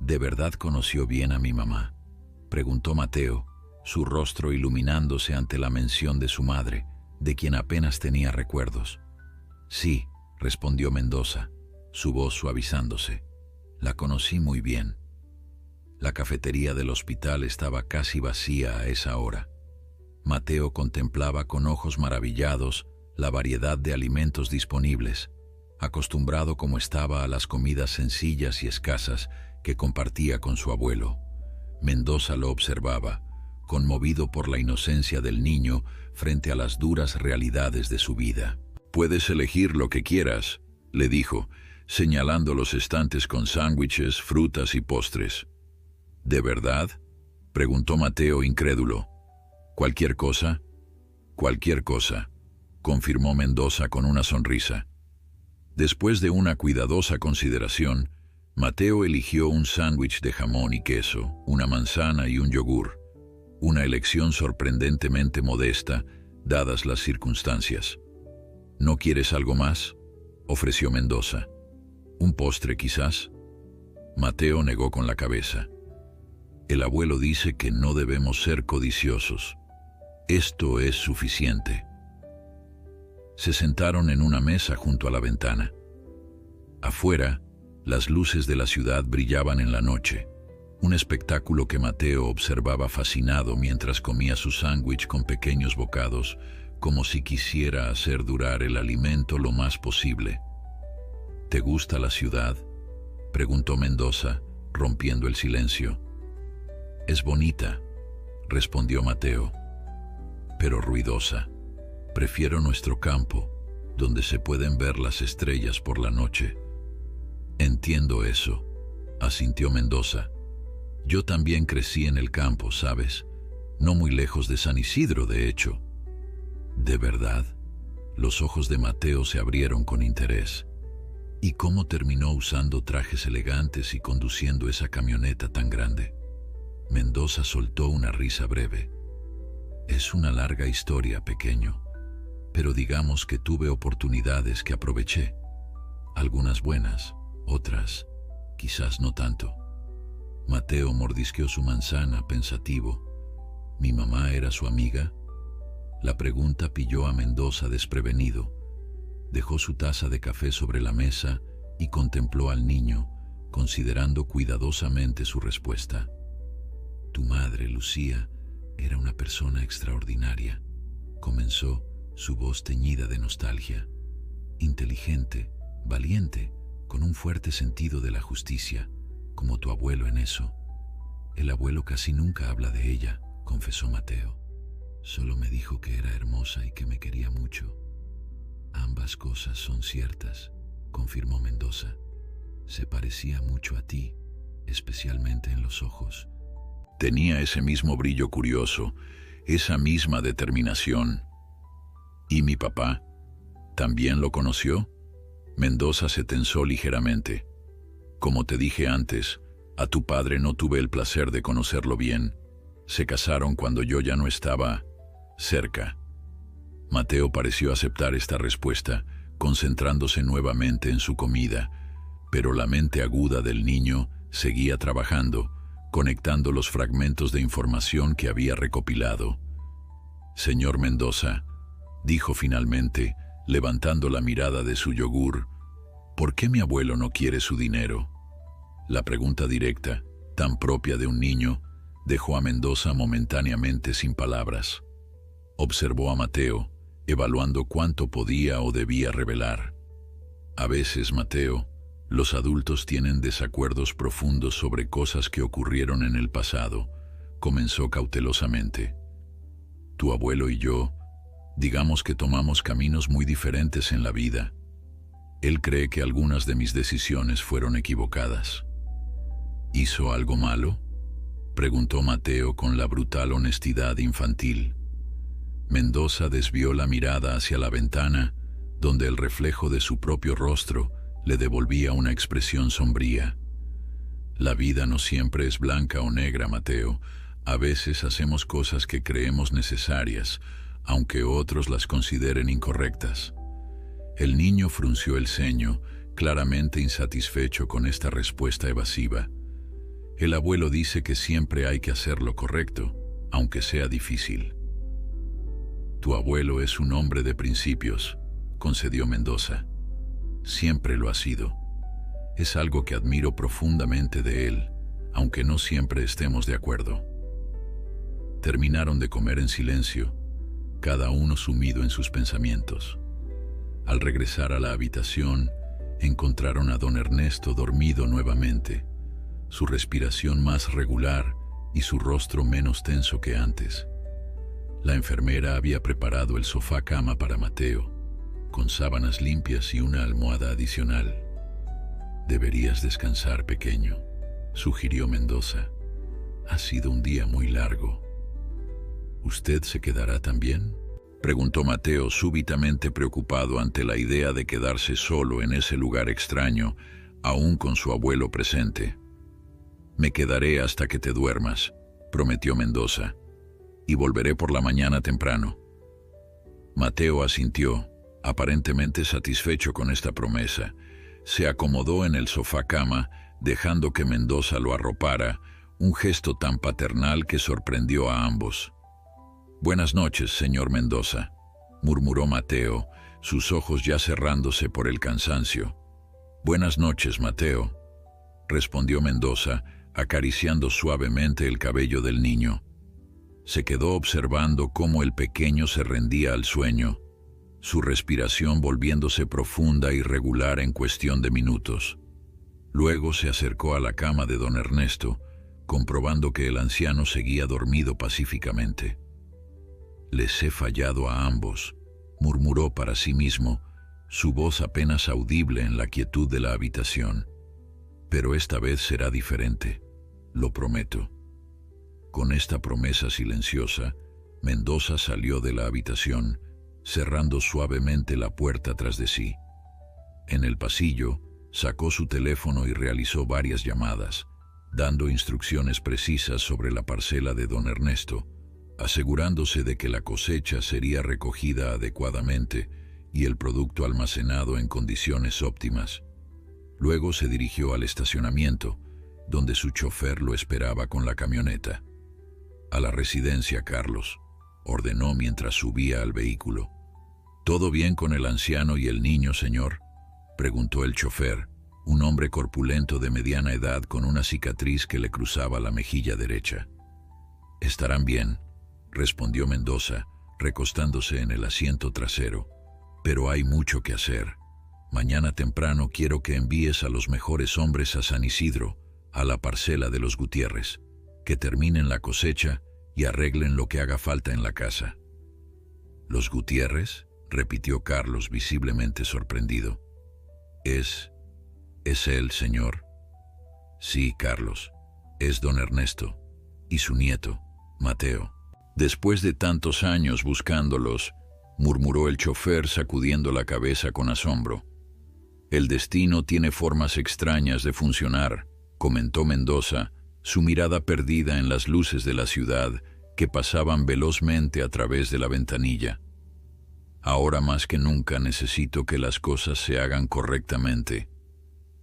«¿De verdad conoció bien a mi mamá?», preguntó Mateo, su rostro iluminándose ante la mención de su madre, de quien apenas tenía recuerdos. «Sí», respondió Mendoza, su voz suavizándose. «La conocí muy bien». La cafetería del hospital estaba casi vacía a esa hora. Mateo contemplaba con ojos maravillados la variedad de alimentos disponibles, acostumbrado como estaba a las comidas sencillas y escasas que compartía con su abuelo. Mendoza lo observaba, conmovido por la inocencia del niño frente a las duras realidades de su vida. «Puedes elegir lo que quieras», le dijo, señalando los estantes con sándwiches, frutas y postres. «¿De verdad?», preguntó Mateo incrédulo. «¿Cualquier cosa?». «Cualquier cosa», confirmó Mendoza con una sonrisa. Después de una cuidadosa consideración, Mateo eligió un sándwich de jamón y queso, una manzana y un yogur, una elección sorprendentemente modesta, dadas las circunstancias. ¿No quieres algo más?, ofreció Mendoza. ¿Un postre quizás? Mateo negó con la cabeza. El abuelo dice que no debemos ser codiciosos. Esto es suficiente. Se sentaron en una mesa junto a la ventana. Afuera, las luces de la ciudad brillaban en la noche, un espectáculo que Mateo observaba fascinado mientras comía su sándwich con pequeños bocados, como si quisiera hacer durar el alimento lo más posible. ¿Te gusta la ciudad?, preguntó Mendoza, rompiendo el silencio. Es bonita, respondió Mateo, pero ruidosa. Prefiero nuestro campo, donde se pueden ver las estrellas por la noche. Entiendo eso, asintió Mendoza. Yo también crecí en el campo, ¿sabes? No muy lejos de San Isidro, de hecho. ¿De verdad? Los ojos de Mateo se abrieron con interés. ¿Y cómo terminó usando trajes elegantes y conduciendo esa camioneta tan grande? Mendoza soltó una risa breve. Es una larga historia, pequeño, pero digamos que tuve oportunidades que aproveché. Algunas buenas, otras quizás no tanto. Mateo mordisqueó su manzana, pensativo. ¿Mi mamá era su amiga? La pregunta pilló a Mendoza desprevenido. Dejó su taza de café sobre la mesa y contempló al niño, considerando cuidadosamente su respuesta. Tu madre, Lucía, era una persona extraordinaria, comenzó, su voz teñida de nostalgia. Inteligente, valiente, con un fuerte sentido de la justicia, como tu abuelo en eso. El abuelo casi nunca habla de ella, confesó Mateo. Solo me dijo que era hermosa y que me quería mucho. Ambas cosas son ciertas, confirmó Mendoza. Se parecía mucho a ti, especialmente en los ojos. Tenía ese mismo brillo curioso, esa misma determinación. ¿Y mi papá? ¿También lo conoció? Mendoza se tensó ligeramente. Como te dije antes, a tu padre no tuve el placer de conocerlo bien. Se casaron cuando yo ya no estaba cerca. Mateo pareció aceptar esta respuesta, concentrándose nuevamente en su comida, pero la mente aguda del niño seguía trabajando, conectando los fragmentos de información que había recopilado. Señor Mendoza, dijo finalmente, levantando la mirada de su yogur, ¿por qué mi abuelo no quiere su dinero? La pregunta directa, tan propia de un niño, dejó a Mendoza momentáneamente sin palabras. Observó a Mateo, evaluando cuánto podía o debía revelar. A veces, Mateo, los adultos tienen desacuerdos profundos sobre cosas que ocurrieron en el pasado, comenzó cautelosamente. Tu abuelo y yo, digamos que tomamos caminos muy diferentes en la vida. Él cree que algunas de mis decisiones fueron equivocadas. ¿Hizo algo malo?, preguntó Mateo con la brutal honestidad infantil. Mendoza desvió la mirada hacia la ventana, donde el reflejo de su propio rostro le devolvía una expresión sombría. La vida no siempre es blanca o negra, Mateo. A veces hacemos cosas que creemos necesarias, aunque otros las consideren incorrectas. El niño frunció el ceño, claramente insatisfecho con esta respuesta evasiva. El abuelo dice que siempre hay que hacer lo correcto, aunque sea difícil. Tu abuelo es un hombre de principios, concedió Mendoza. Siempre lo ha sido. Es algo que admiro profundamente de él, aunque no siempre estemos de acuerdo. Terminaron de comer en silencio, cada uno sumido en sus pensamientos. Al regresar a la habitación, encontraron a don Ernesto dormido nuevamente, su respiración más regular y su rostro menos tenso que antes. La enfermera había preparado el sofá-cama para Mateo, con sábanas limpias y una almohada adicional. Deberías descansar, pequeño, sugirió Mendoza. Ha sido un día muy largo. ¿Usted se quedará también?, preguntó Mateo, súbitamente preocupado ante la idea de quedarse solo en ese lugar extraño, aún con su abuelo presente. «Me quedaré hasta que te duermas», prometió Mendoza, «y volveré por la mañana temprano». Mateo asintió, aparentemente satisfecho con esta promesa. Se acomodó en el sofá cama, dejando que Mendoza lo arropara, un gesto tan paternal que sorprendió a ambos. «Buenas noches, señor Mendoza», murmuró Mateo, sus ojos ya cerrándose por el cansancio. «Buenas noches, Mateo», respondió Mendoza, acariciando suavemente el cabello del niño. Se quedó observando cómo el pequeño se rendía al sueño, su respiración volviéndose profunda y regular en cuestión de minutos. Luego se acercó a la cama de don Ernesto, comprobando que el anciano seguía dormido pacíficamente. «Les he fallado a ambos», murmuró para sí mismo, su voz apenas audible en la quietud de la habitación. «Pero esta vez será diferente, lo prometo». Con esta promesa silenciosa, Mendoza salió de la habitación, cerrando suavemente la puerta tras de sí. En el pasillo, sacó su teléfono y realizó varias llamadas, dando instrucciones precisas sobre la parcela de don Ernesto, asegurándose de que la cosecha sería recogida adecuadamente y el producto almacenado en condiciones óptimas. Luego se dirigió al estacionamiento, donde su chofer lo esperaba con la camioneta. «A la residencia, Carlos», ordenó mientras subía al vehículo. «¿Todo bien con el anciano y el niño, señor?», preguntó el chofer, un hombre corpulento de mediana edad con una cicatriz que le cruzaba la mejilla derecha. «Estarán bien», respondió Mendoza, recostándose en el asiento trasero. «Pero hay mucho que hacer. Mañana temprano quiero que envíes a los mejores hombres a San Isidro, a la parcela de los Gutiérrez, que terminen la cosecha y arreglen lo que haga falta en la casa». «¿Los Gutiérrez?», repitió Carlos, visiblemente sorprendido. ¿Es él, señor?» «Sí, Carlos, es don Ernesto y su nieto, Mateo». «Después de tantos años buscándolos», murmuró el chofer sacudiendo la cabeza con asombro. «El destino tiene formas extrañas de funcionar», comentó Mendoza, su mirada perdida en las luces de la ciudad que pasaban velozmente a través de la ventanilla. «Ahora más que nunca necesito que las cosas se hagan correctamente.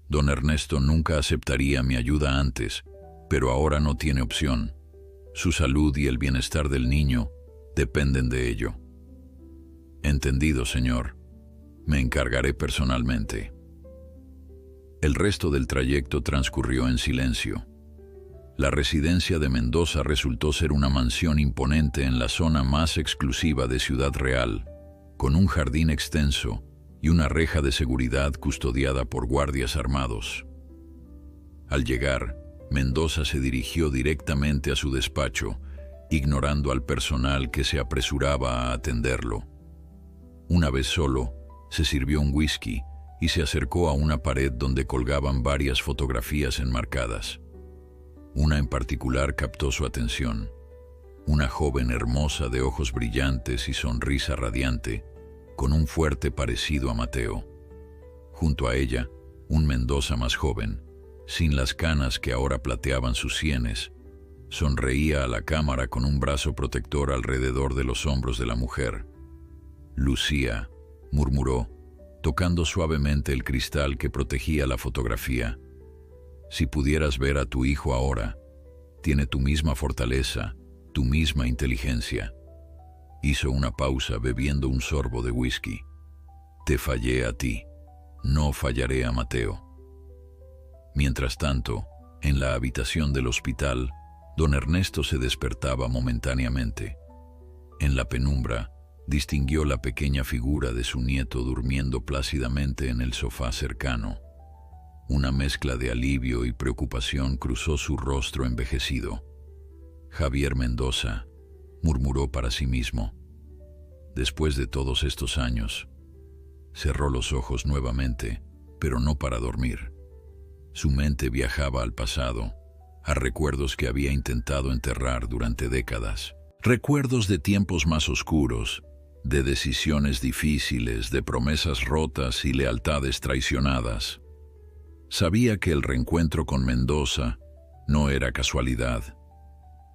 Don Ernesto nunca aceptaría mi ayuda antes, pero ahora no tiene opción. Su salud y el bienestar del niño dependen de ello». «Entendido, señor. Me encargaré personalmente». El resto del trayecto transcurrió en silencio. La residencia de Mendoza resultó ser una mansión imponente en la zona más exclusiva de Ciudad Real, con un jardín extenso y una reja de seguridad custodiada por guardias armados. Al llegar, Mendoza se dirigió directamente a su despacho, ignorando al personal que se apresuraba a atenderlo. Una vez solo, se sirvió un whisky y se acercó a una pared donde colgaban varias fotografías enmarcadas. Una en particular captó su atención. Una joven hermosa de ojos brillantes y sonrisa radiante, con un fuerte parecido a Mateo. Junto a ella, un Mendoza más joven, sin las canas que ahora plateaban sus sienes, sonreía a la cámara con un brazo protector alrededor de los hombros de la mujer. «Lucía», murmuró, tocando suavemente el cristal que protegía la fotografía. «Si pudieras ver a tu hijo ahora, tiene tu misma fortaleza, tu misma inteligencia». Hizo una pausa bebiendo un sorbo de whisky. «Te fallé a ti, no fallaré a Mateo». Mientras tanto, en la habitación del hospital, don Ernesto se despertaba momentáneamente. En la penumbra, distinguió la pequeña figura de su nieto durmiendo plácidamente en el sofá cercano. Una mezcla de alivio y preocupación cruzó su rostro envejecido. «Javier Mendoza», murmuró para sí mismo. Después de todos estos años, cerró los ojos nuevamente, pero no para dormir. Su mente viajaba al pasado, a recuerdos que había intentado enterrar durante décadas. Recuerdos de tiempos más oscuros, de decisiones difíciles, de promesas rotas y lealtades traicionadas. Sabía que el reencuentro con Mendoza no era casualidad,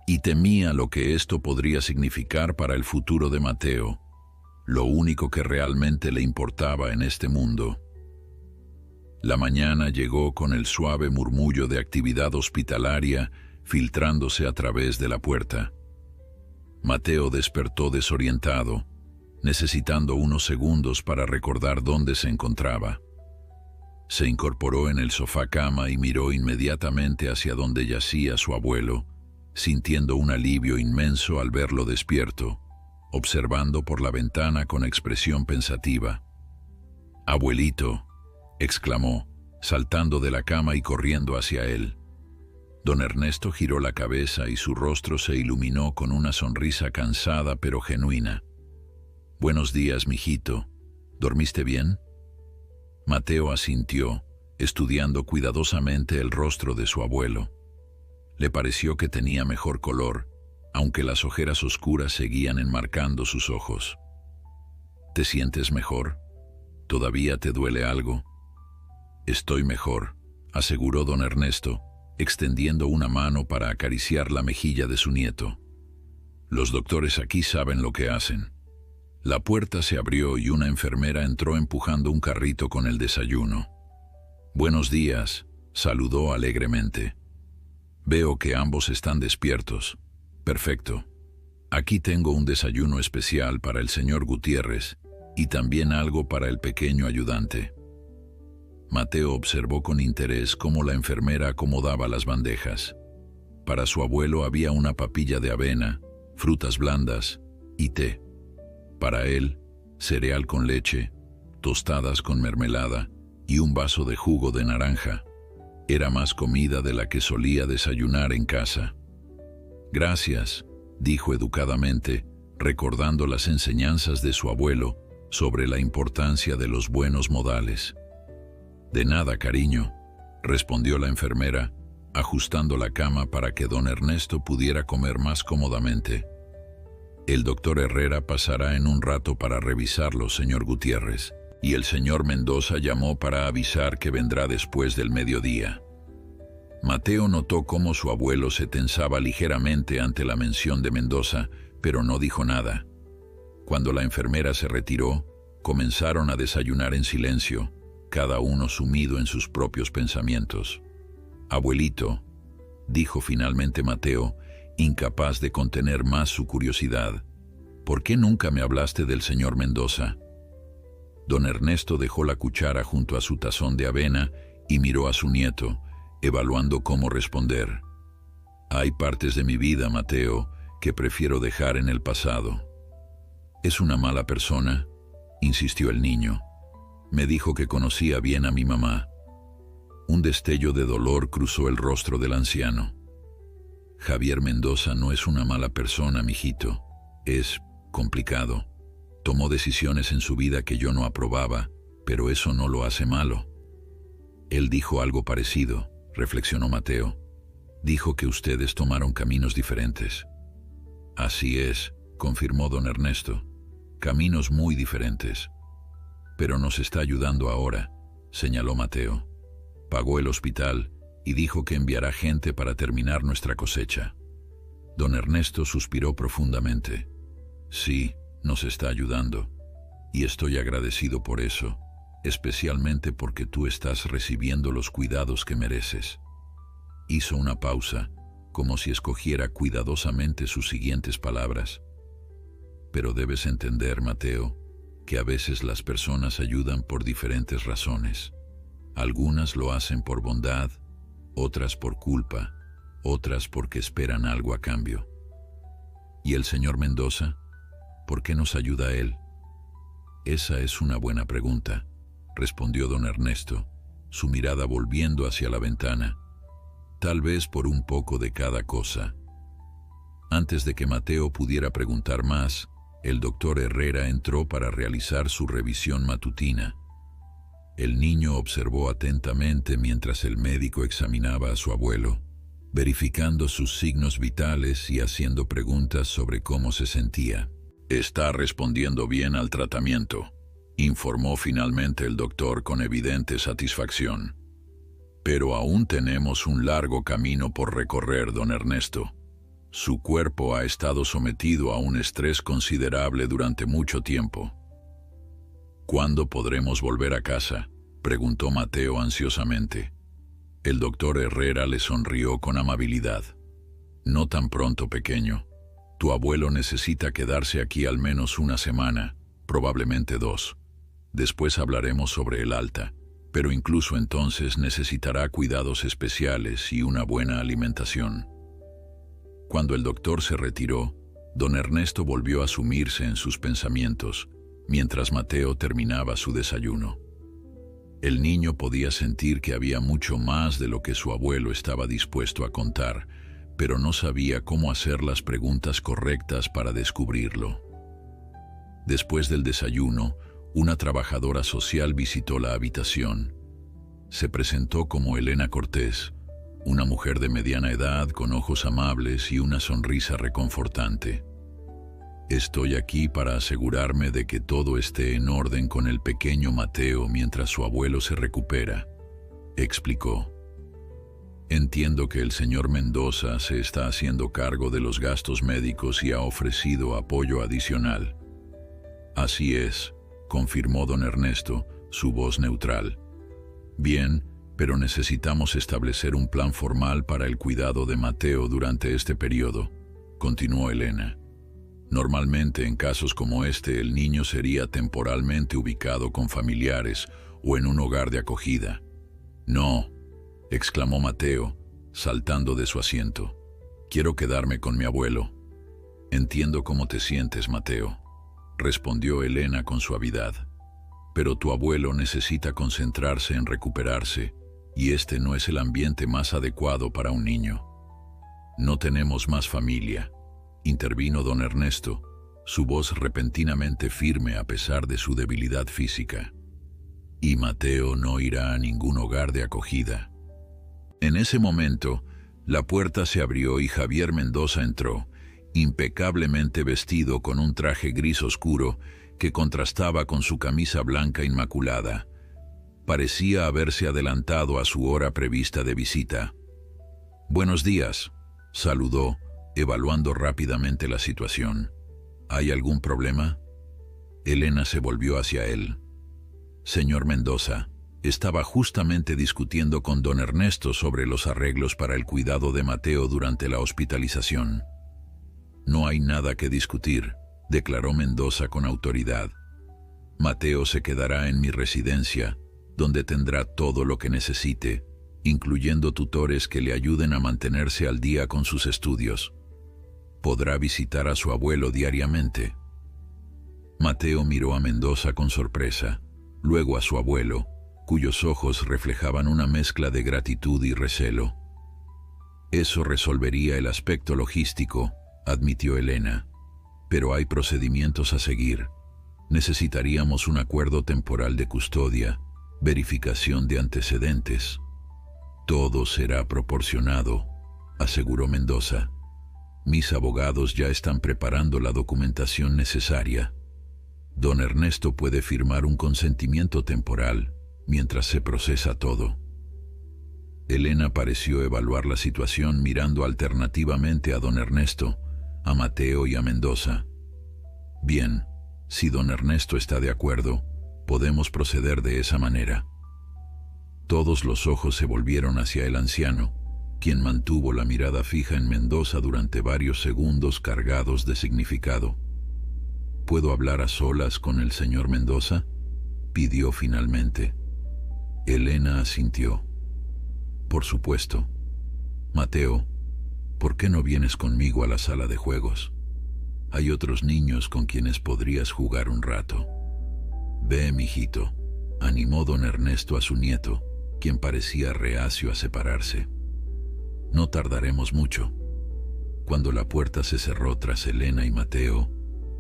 y temía lo que esto podría significar para el futuro de Mateo, lo único que realmente le importaba en este mundo. La mañana llegó con el suave murmullo de actividad hospitalaria filtrándose a través de la puerta. Mateo despertó desorientado, necesitando unos segundos para recordar dónde se encontraba. Se incorporó en el sofá cama y miró inmediatamente hacia donde yacía su abuelo, sintiendo un alivio inmenso al verlo despierto, observando por la ventana con expresión pensativa. «Abuelito», exclamó, saltando de la cama y corriendo hacia él. Don Ernesto giró la cabeza y su rostro se iluminó con una sonrisa cansada pero genuina. «Buenos días, mijito. ¿Dormiste bien?» Mateo asintió, estudiando cuidadosamente el rostro de su abuelo. Le pareció que tenía mejor color, aunque las ojeras oscuras seguían enmarcando sus ojos. «¿Te sientes mejor? ¿Todavía te duele algo?» «Estoy mejor», aseguró don Ernesto, extendiendo una mano para acariciar la mejilla de su nieto. «Los doctores aquí saben lo que hacen». La puerta se abrió y una enfermera entró empujando un carrito con el desayuno. «Buenos días», saludó alegremente. «Veo que ambos están despiertos. Perfecto. Aquí tengo un desayuno especial para el señor Gutiérrez y también algo para el pequeño ayudante». Mateo observó con interés cómo la enfermera acomodaba las bandejas. Para su abuelo había una papilla de avena, frutas blandas y té. Para él, cereal con leche, tostadas con mermelada y un vaso de jugo de naranja. Era más comida de la que solía desayunar en casa. «Gracias», dijo educadamente, recordando las enseñanzas de su abuelo sobre la importancia de los buenos modales. «De nada, cariño», respondió la enfermera, ajustando la cama para que don Ernesto pudiera comer más cómodamente. «El doctor Herrera pasará en un rato para revisarlo, señor Gutiérrez, y el señor Mendoza llamó para avisar que vendrá después del mediodía». Mateo notó cómo su abuelo se tensaba ligeramente ante la mención de Mendoza, pero no dijo nada. Cuando la enfermera se retiró, comenzaron a desayunar en silencio, cada uno sumido en sus propios pensamientos. «Abuelito», dijo finalmente Mateo, incapaz de contener más su curiosidad, «¿por qué nunca me hablaste del señor Mendoza?» Don Ernesto dejó la cuchara junto a su tazón de avena y miró a su nieto, evaluando cómo responder. «Hay partes de mi vida, Mateo, que prefiero dejar en el pasado». «¿Es una mala persona?», insistió el niño. «Me dijo que conocía bien a mi mamá». Un destello de dolor cruzó el rostro del anciano. «Javier Mendoza no es una mala persona, mijito. Es complicado. Tomó decisiones en su vida que yo no aprobaba, pero eso no lo hace malo». «Él dijo algo parecido», reflexionó Mateo. «Dijo que ustedes tomaron caminos diferentes». «Así es», confirmó don Ernesto. «Caminos muy diferentes. Pero nos está ayudando ahora», señaló Mateo. «Pagó el hospital y dijo que enviará gente para terminar nuestra cosecha». Don Ernesto suspiró profundamente. «Sí, nos está ayudando, y estoy agradecido por eso, especialmente porque tú estás recibiendo los cuidados que mereces». Hizo una pausa, como si escogiera cuidadosamente sus siguientes palabras. «Pero debes entender, Mateo, que a veces las personas ayudan por diferentes razones. Algunas lo hacen por bondad, otras por culpa, otras porque esperan algo a cambio». «¿Y el señor Mendoza? ¿Por qué nos ayuda él?» «Esa es una buena pregunta», respondió don Ernesto, su mirada volviendo hacia la ventana. «Tal vez por un poco de cada cosa». Antes de que Mateo pudiera preguntar más, el doctor Herrera entró para realizar su revisión matutina. El niño observó atentamente mientras el médico examinaba a su abuelo, verificando sus signos vitales y haciendo preguntas sobre cómo se sentía. Está respondiendo bien al tratamiento, informó finalmente el doctor con evidente satisfacción. Pero aún tenemos un largo camino por recorrer, don Ernesto. Su cuerpo ha estado sometido a un estrés considerable durante mucho tiempo. ¿Cuándo podremos volver a casa?, preguntó Mateo ansiosamente. El doctor Herrera le sonrió con amabilidad. No tan pronto, pequeño. Tu abuelo necesita quedarse aquí al menos una semana, probablemente 2. Después hablaremos sobre el alta, pero incluso entonces necesitará cuidados especiales y una buena alimentación. Cuando el doctor se retiró, don Ernesto volvió a sumirse en sus pensamientos, mientras Mateo terminaba su desayuno. El niño podía sentir que había mucho más de lo que su abuelo estaba dispuesto a contar, pero no sabía cómo hacer las preguntas correctas para descubrirlo. Después del desayuno, una trabajadora social visitó la habitación. Se presentó como Elena Cortés, una mujer de mediana edad con ojos amables y una sonrisa reconfortante. Estoy aquí para asegurarme de que todo esté en orden con el pequeño Mateo mientras su abuelo se recupera, explicó. Entiendo que el señor Mendoza se está haciendo cargo de los gastos médicos y ha ofrecido apoyo adicional. Así es, confirmó don Ernesto, su voz neutral. Bien, pero necesitamos establecer un plan formal para el cuidado de Mateo durante este periodo, continuó Elena. Normalmente en casos como este el niño sería temporalmente ubicado con familiares o en un hogar de acogida. No, exclamó Mateo, saltando de su asiento. Quiero quedarme con mi abuelo. Entiendo cómo te sientes, Mateo, respondió Elena con suavidad. Pero tu abuelo necesita concentrarse en recuperarse, y este no es el ambiente más adecuado para un niño. No tenemos más familia, intervino don Ernesto, su voz repentinamente firme a pesar de su debilidad física. Y Mateo no irá a ningún hogar de acogida. En ese momento, la puerta se abrió y Javier Mendoza entró, impecablemente vestido con un traje gris oscuro que contrastaba con su camisa blanca inmaculada. Parecía haberse adelantado a su hora prevista de visita. «Buenos días», saludó, evaluando rápidamente la situación. ¿Hay algún problema? Elena se volvió hacia él. Señor Mendoza, estaba justamente discutiendo con don Ernesto sobre los arreglos para el cuidado de Mateo durante la hospitalización. No hay nada que discutir, declaró Mendoza con autoridad. Mateo se quedará en mi residencia, donde tendrá todo lo que necesite, incluyendo tutores que le ayuden a mantenerse al día con sus estudios. Podrá visitar a su abuelo diariamente. Mateo miró a Mendoza con sorpresa, luego a su abuelo, cuyos ojos reflejaban una mezcla de gratitud y recelo. Eso resolvería el aspecto logístico, admitió Elena. Pero hay procedimientos a seguir. Necesitaríamos un acuerdo temporal de custodia, verificación de antecedentes. Todo será proporcionado, aseguró Mendoza. Mis abogados ya están preparando la documentación necesaria. Don Ernesto puede firmar un consentimiento temporal mientras se procesa todo. Elena pareció evaluar la situación mirando alternativamente a don Ernesto, a Mateo y a Mendoza. Bien, si don Ernesto está de acuerdo, podemos proceder de esa manera. Todos los ojos se volvieron hacia el anciano, quien mantuvo la mirada fija en Mendoza durante varios segundos cargados de significado. ¿Puedo hablar a solas con el señor Mendoza?, pidió finalmente. Elena asintió. Por supuesto. Mateo, ¿por qué no vienes conmigo a la sala de juegos? Hay otros niños con quienes podrías jugar un rato. Ve, mijito, animó don Ernesto a su nieto, quien parecía reacio a separarse. No tardaremos mucho. Cuando la puerta se cerró tras Elena y Mateo,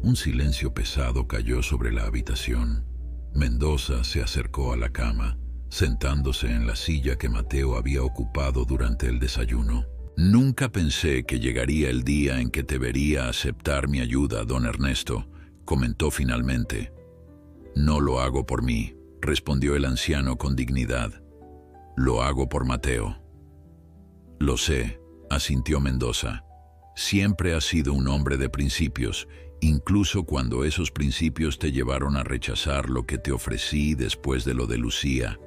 un silencio pesado cayó sobre la habitación. Mendoza se acercó a la cama, sentándose en la silla que Mateo había ocupado durante el desayuno. Nunca pensé que llegaría el día en que te vería aceptar mi ayuda, don Ernesto, comentó finalmente. No lo hago por mí, respondió el anciano con dignidad. Lo hago por Mateo. Lo sé, asintió Mendoza. Siempre has sido un hombre de principios, incluso cuando esos principios te llevaron a rechazar lo que te ofrecí después de lo de Lucía.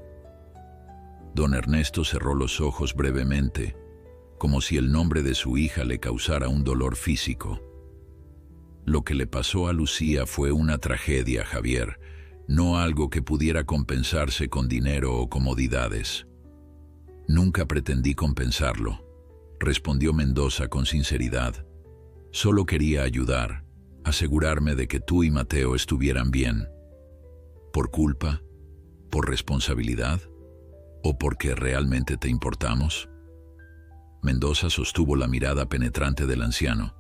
Don Ernesto cerró los ojos brevemente, como si el nombre de su hija le causara un dolor físico. Lo que le pasó a Lucía fue una tragedia, Javier, no algo que pudiera compensarse con dinero o comodidades. Nunca pretendí compensarlo, respondió Mendoza con sinceridad. Solo quería ayudar, asegurarme de que tú y Mateo estuvieran bien. ¿Por culpa? ¿Por responsabilidad? ¿O porque realmente te importamos? Mendoza sostuvo la mirada penetrante del anciano.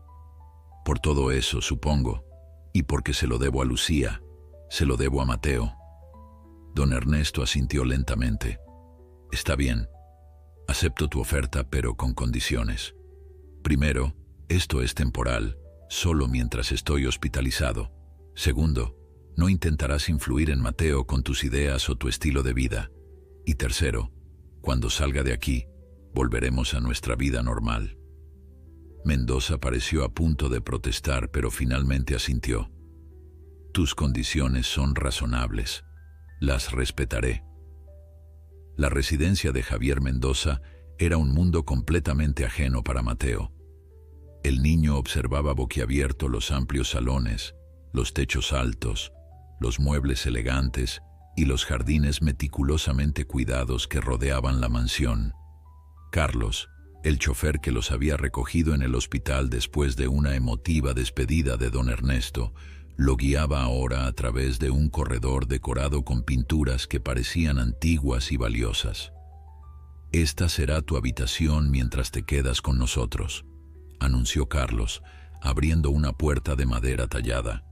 Por todo eso, supongo, y porque se lo debo a Lucía, se lo debo a Mateo. Don Ernesto asintió lentamente. Está bien, acepto tu oferta, pero con condiciones. Primero, esto es temporal, solo mientras estoy hospitalizado. Segundo, no intentarás influir en Mateo con tus ideas o tu estilo de vida. Y tercero, cuando salga de aquí, volveremos a nuestra vida normal. Mendoza pareció a punto de protestar, pero finalmente asintió. Tus condiciones son razonables. Las respetaré. La residencia de Javier Mendoza era un mundo completamente ajeno para Mateo. El niño observaba boquiabierto los amplios salones, los techos altos, los muebles elegantes y los jardines meticulosamente cuidados que rodeaban la mansión. Carlos, el chofer que los había recogido en el hospital después de una emotiva despedida de don Ernesto, lo guiaba ahora a través de un corredor decorado con pinturas que parecían antiguas y valiosas. Esta será tu habitación mientras te quedas con nosotros, anunció Carlos, abriendo una puerta de madera tallada.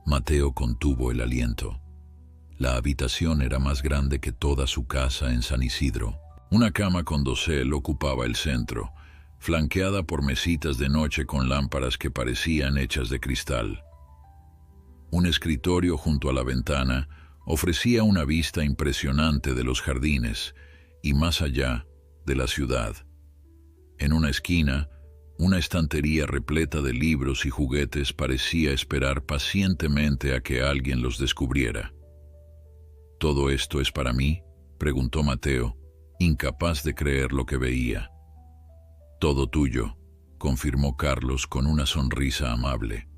Mateo contuvo el aliento. La habitación era más grande que toda su casa en San Isidro. Una cama con dosel ocupaba el centro, flanqueada por mesitas de noche con lámparas que parecían hechas de cristal. Un escritorio junto a la ventana ofrecía una vista impresionante de los jardines y más allá de la ciudad. En una esquina, una estantería repleta de libros y juguetes parecía esperar pacientemente a que alguien los descubriera. ¿Todo esto es para mí?, preguntó Mateo, incapaz de creer lo que veía. Todo tuyo, confirmó Carlos con una sonrisa amable.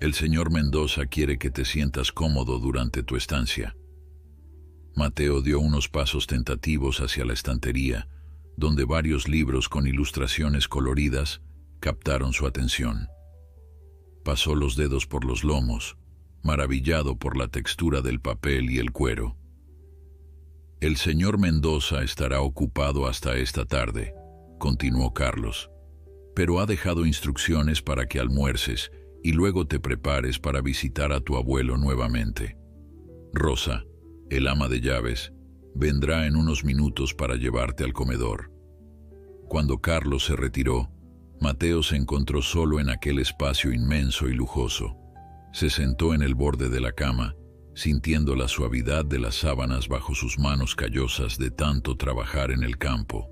El señor Mendoza quiere que te sientas cómodo durante tu estancia. Mateo dio unos pasos tentativos hacia la estantería, donde varios libros con ilustraciones coloridas captaron su atención. Pasó los dedos por los lomos, maravillado por la textura del papel y el cuero. El señor Mendoza estará ocupado hasta esta tarde, continuó Carlos, pero ha dejado instrucciones para que almuerces y luego te prepares para visitar a tu abuelo nuevamente. Rosa, el ama de llaves, vendrá en unos minutos para llevarte al comedor. Cuando Carlos se retiró, Mateo se encontró solo en aquel espacio inmenso y lujoso. Se sentó en el borde de la cama, sintiendo la suavidad de las sábanas bajo sus manos callosas de tanto trabajar en el campo.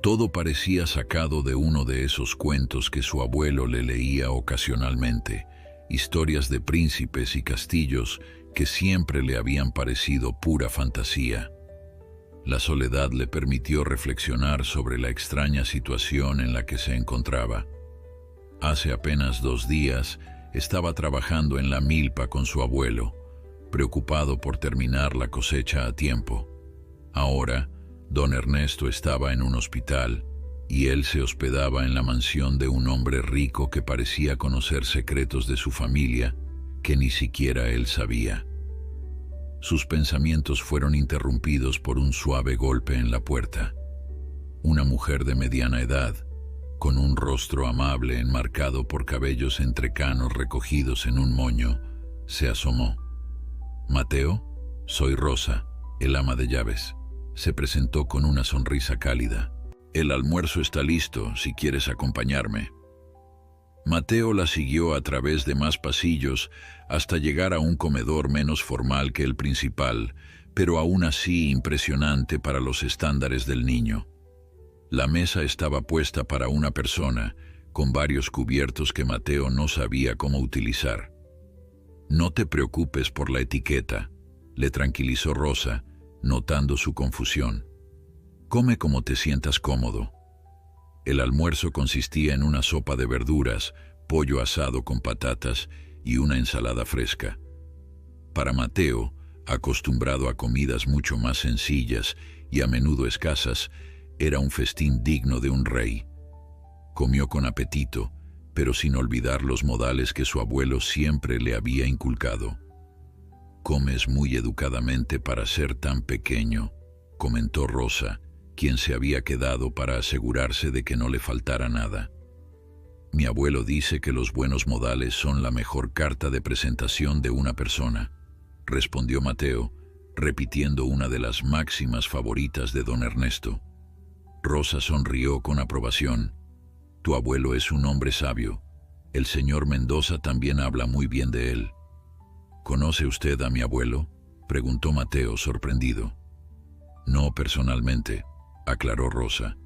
Todo parecía sacado de uno de esos cuentos que su abuelo le leía ocasionalmente, historias de príncipes y castillos que siempre le habían parecido pura fantasía. La soledad le permitió reflexionar sobre la extraña situación en la que se encontraba. Hace apenas 2 días estaba trabajando en la milpa con su abuelo, preocupado por terminar la cosecha a tiempo. Ahora, don Ernesto estaba en un hospital y él se hospedaba en la mansión de un hombre rico que parecía conocer secretos de su familia que ni siquiera él sabía. Sus pensamientos fueron interrumpidos por un suave golpe en la puerta. Una mujer de mediana edad, con un rostro amable enmarcado por cabellos entrecanos recogidos en un moño, se asomó. «Mateo, soy Rosa, el ama de llaves», se presentó con una sonrisa cálida. «El almuerzo está listo, si quieres acompañarme». Mateo la siguió a través de más pasillos hasta llegar a un comedor menos formal que el principal, pero aún así impresionante para los estándares del niño. La mesa estaba puesta para una persona, con varios cubiertos que Mateo no sabía cómo utilizar. «No te preocupes por la etiqueta», le tranquilizó Rosa, notando su confusión. «Come como te sientas cómodo». El almuerzo consistía en una sopa de verduras, pollo asado con patatas y una ensalada fresca. Para Mateo, acostumbrado a comidas mucho más sencillas y a menudo escasas, era un festín digno de un rey. Comió con apetito, pero sin olvidar los modales que su abuelo siempre le había inculcado. «Comes muy educadamente para ser tan pequeño», comentó Rosa, quien se había quedado para asegurarse de que no le faltara nada. «Mi abuelo dice que los buenos modales son la mejor carta de presentación de una persona», respondió Mateo, repitiendo una de las máximas favoritas de don Ernesto. Rosa sonrió con aprobación. «Tu abuelo es un hombre sabio. El señor Mendoza también habla muy bien de él». «¿Conoce usted a mi abuelo?», preguntó Mateo, sorprendido. «No personalmente», aclaró Rosa,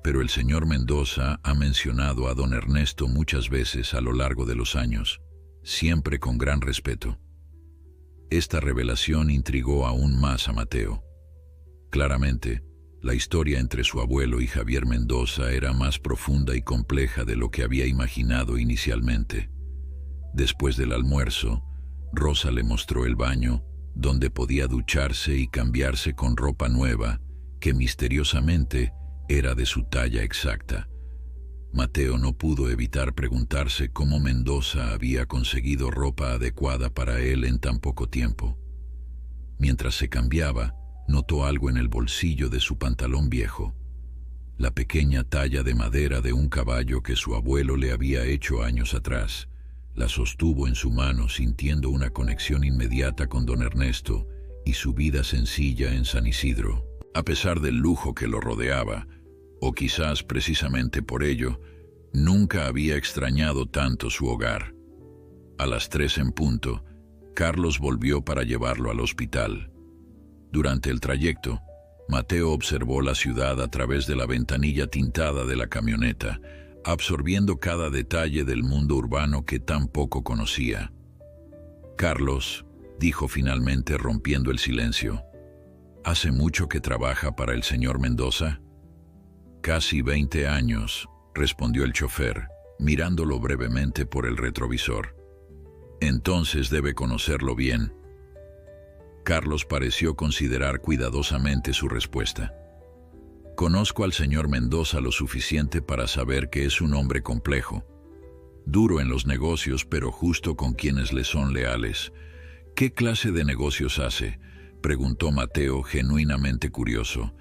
«pero el señor Mendoza ha mencionado a don Ernesto muchas veces a lo largo de los años, siempre con gran respeto». Esta revelación intrigó aún más a Mateo. Claramente, la historia entre su abuelo y Javier Mendoza era más profunda y compleja de lo que había imaginado inicialmente. Después del almuerzo, Rosa le mostró el baño, donde podía ducharse y cambiarse con ropa nueva, que misteriosamente era de su talla exacta. Mateo no pudo evitar preguntarse cómo Mendoza había conseguido ropa adecuada para él en tan poco tiempo. Mientras se cambiaba, notó algo en el bolsillo de su pantalón viejo. La pequeña talla de madera de un caballo que su abuelo le había hecho años atrás. La sostuvo en su mano sintiendo una conexión inmediata con don Ernesto y su vida sencilla en San Isidro. A pesar del lujo que lo rodeaba, o quizás precisamente por ello, nunca había extrañado tanto su hogar. A las 3 en punto, Carlos volvió para llevarlo al hospital. Durante el trayecto, Mateo observó la ciudad a través de la ventanilla tintada de la camioneta, absorbiendo cada detalle del mundo urbano que tan poco conocía. «Carlos», dijo finalmente rompiendo el silencio, «¿hace mucho que trabaja para el señor Mendoza?» «Casi 20 años», respondió el chofer, mirándolo brevemente por el retrovisor. «Entonces debe conocerlo bien». Carlos pareció considerar cuidadosamente su respuesta. «Conozco al señor Mendoza lo suficiente para saber que es un hombre complejo, duro en los negocios, pero justo con quienes le son leales». «¿Qué clase de negocios hace?», preguntó Mateo, genuinamente curioso.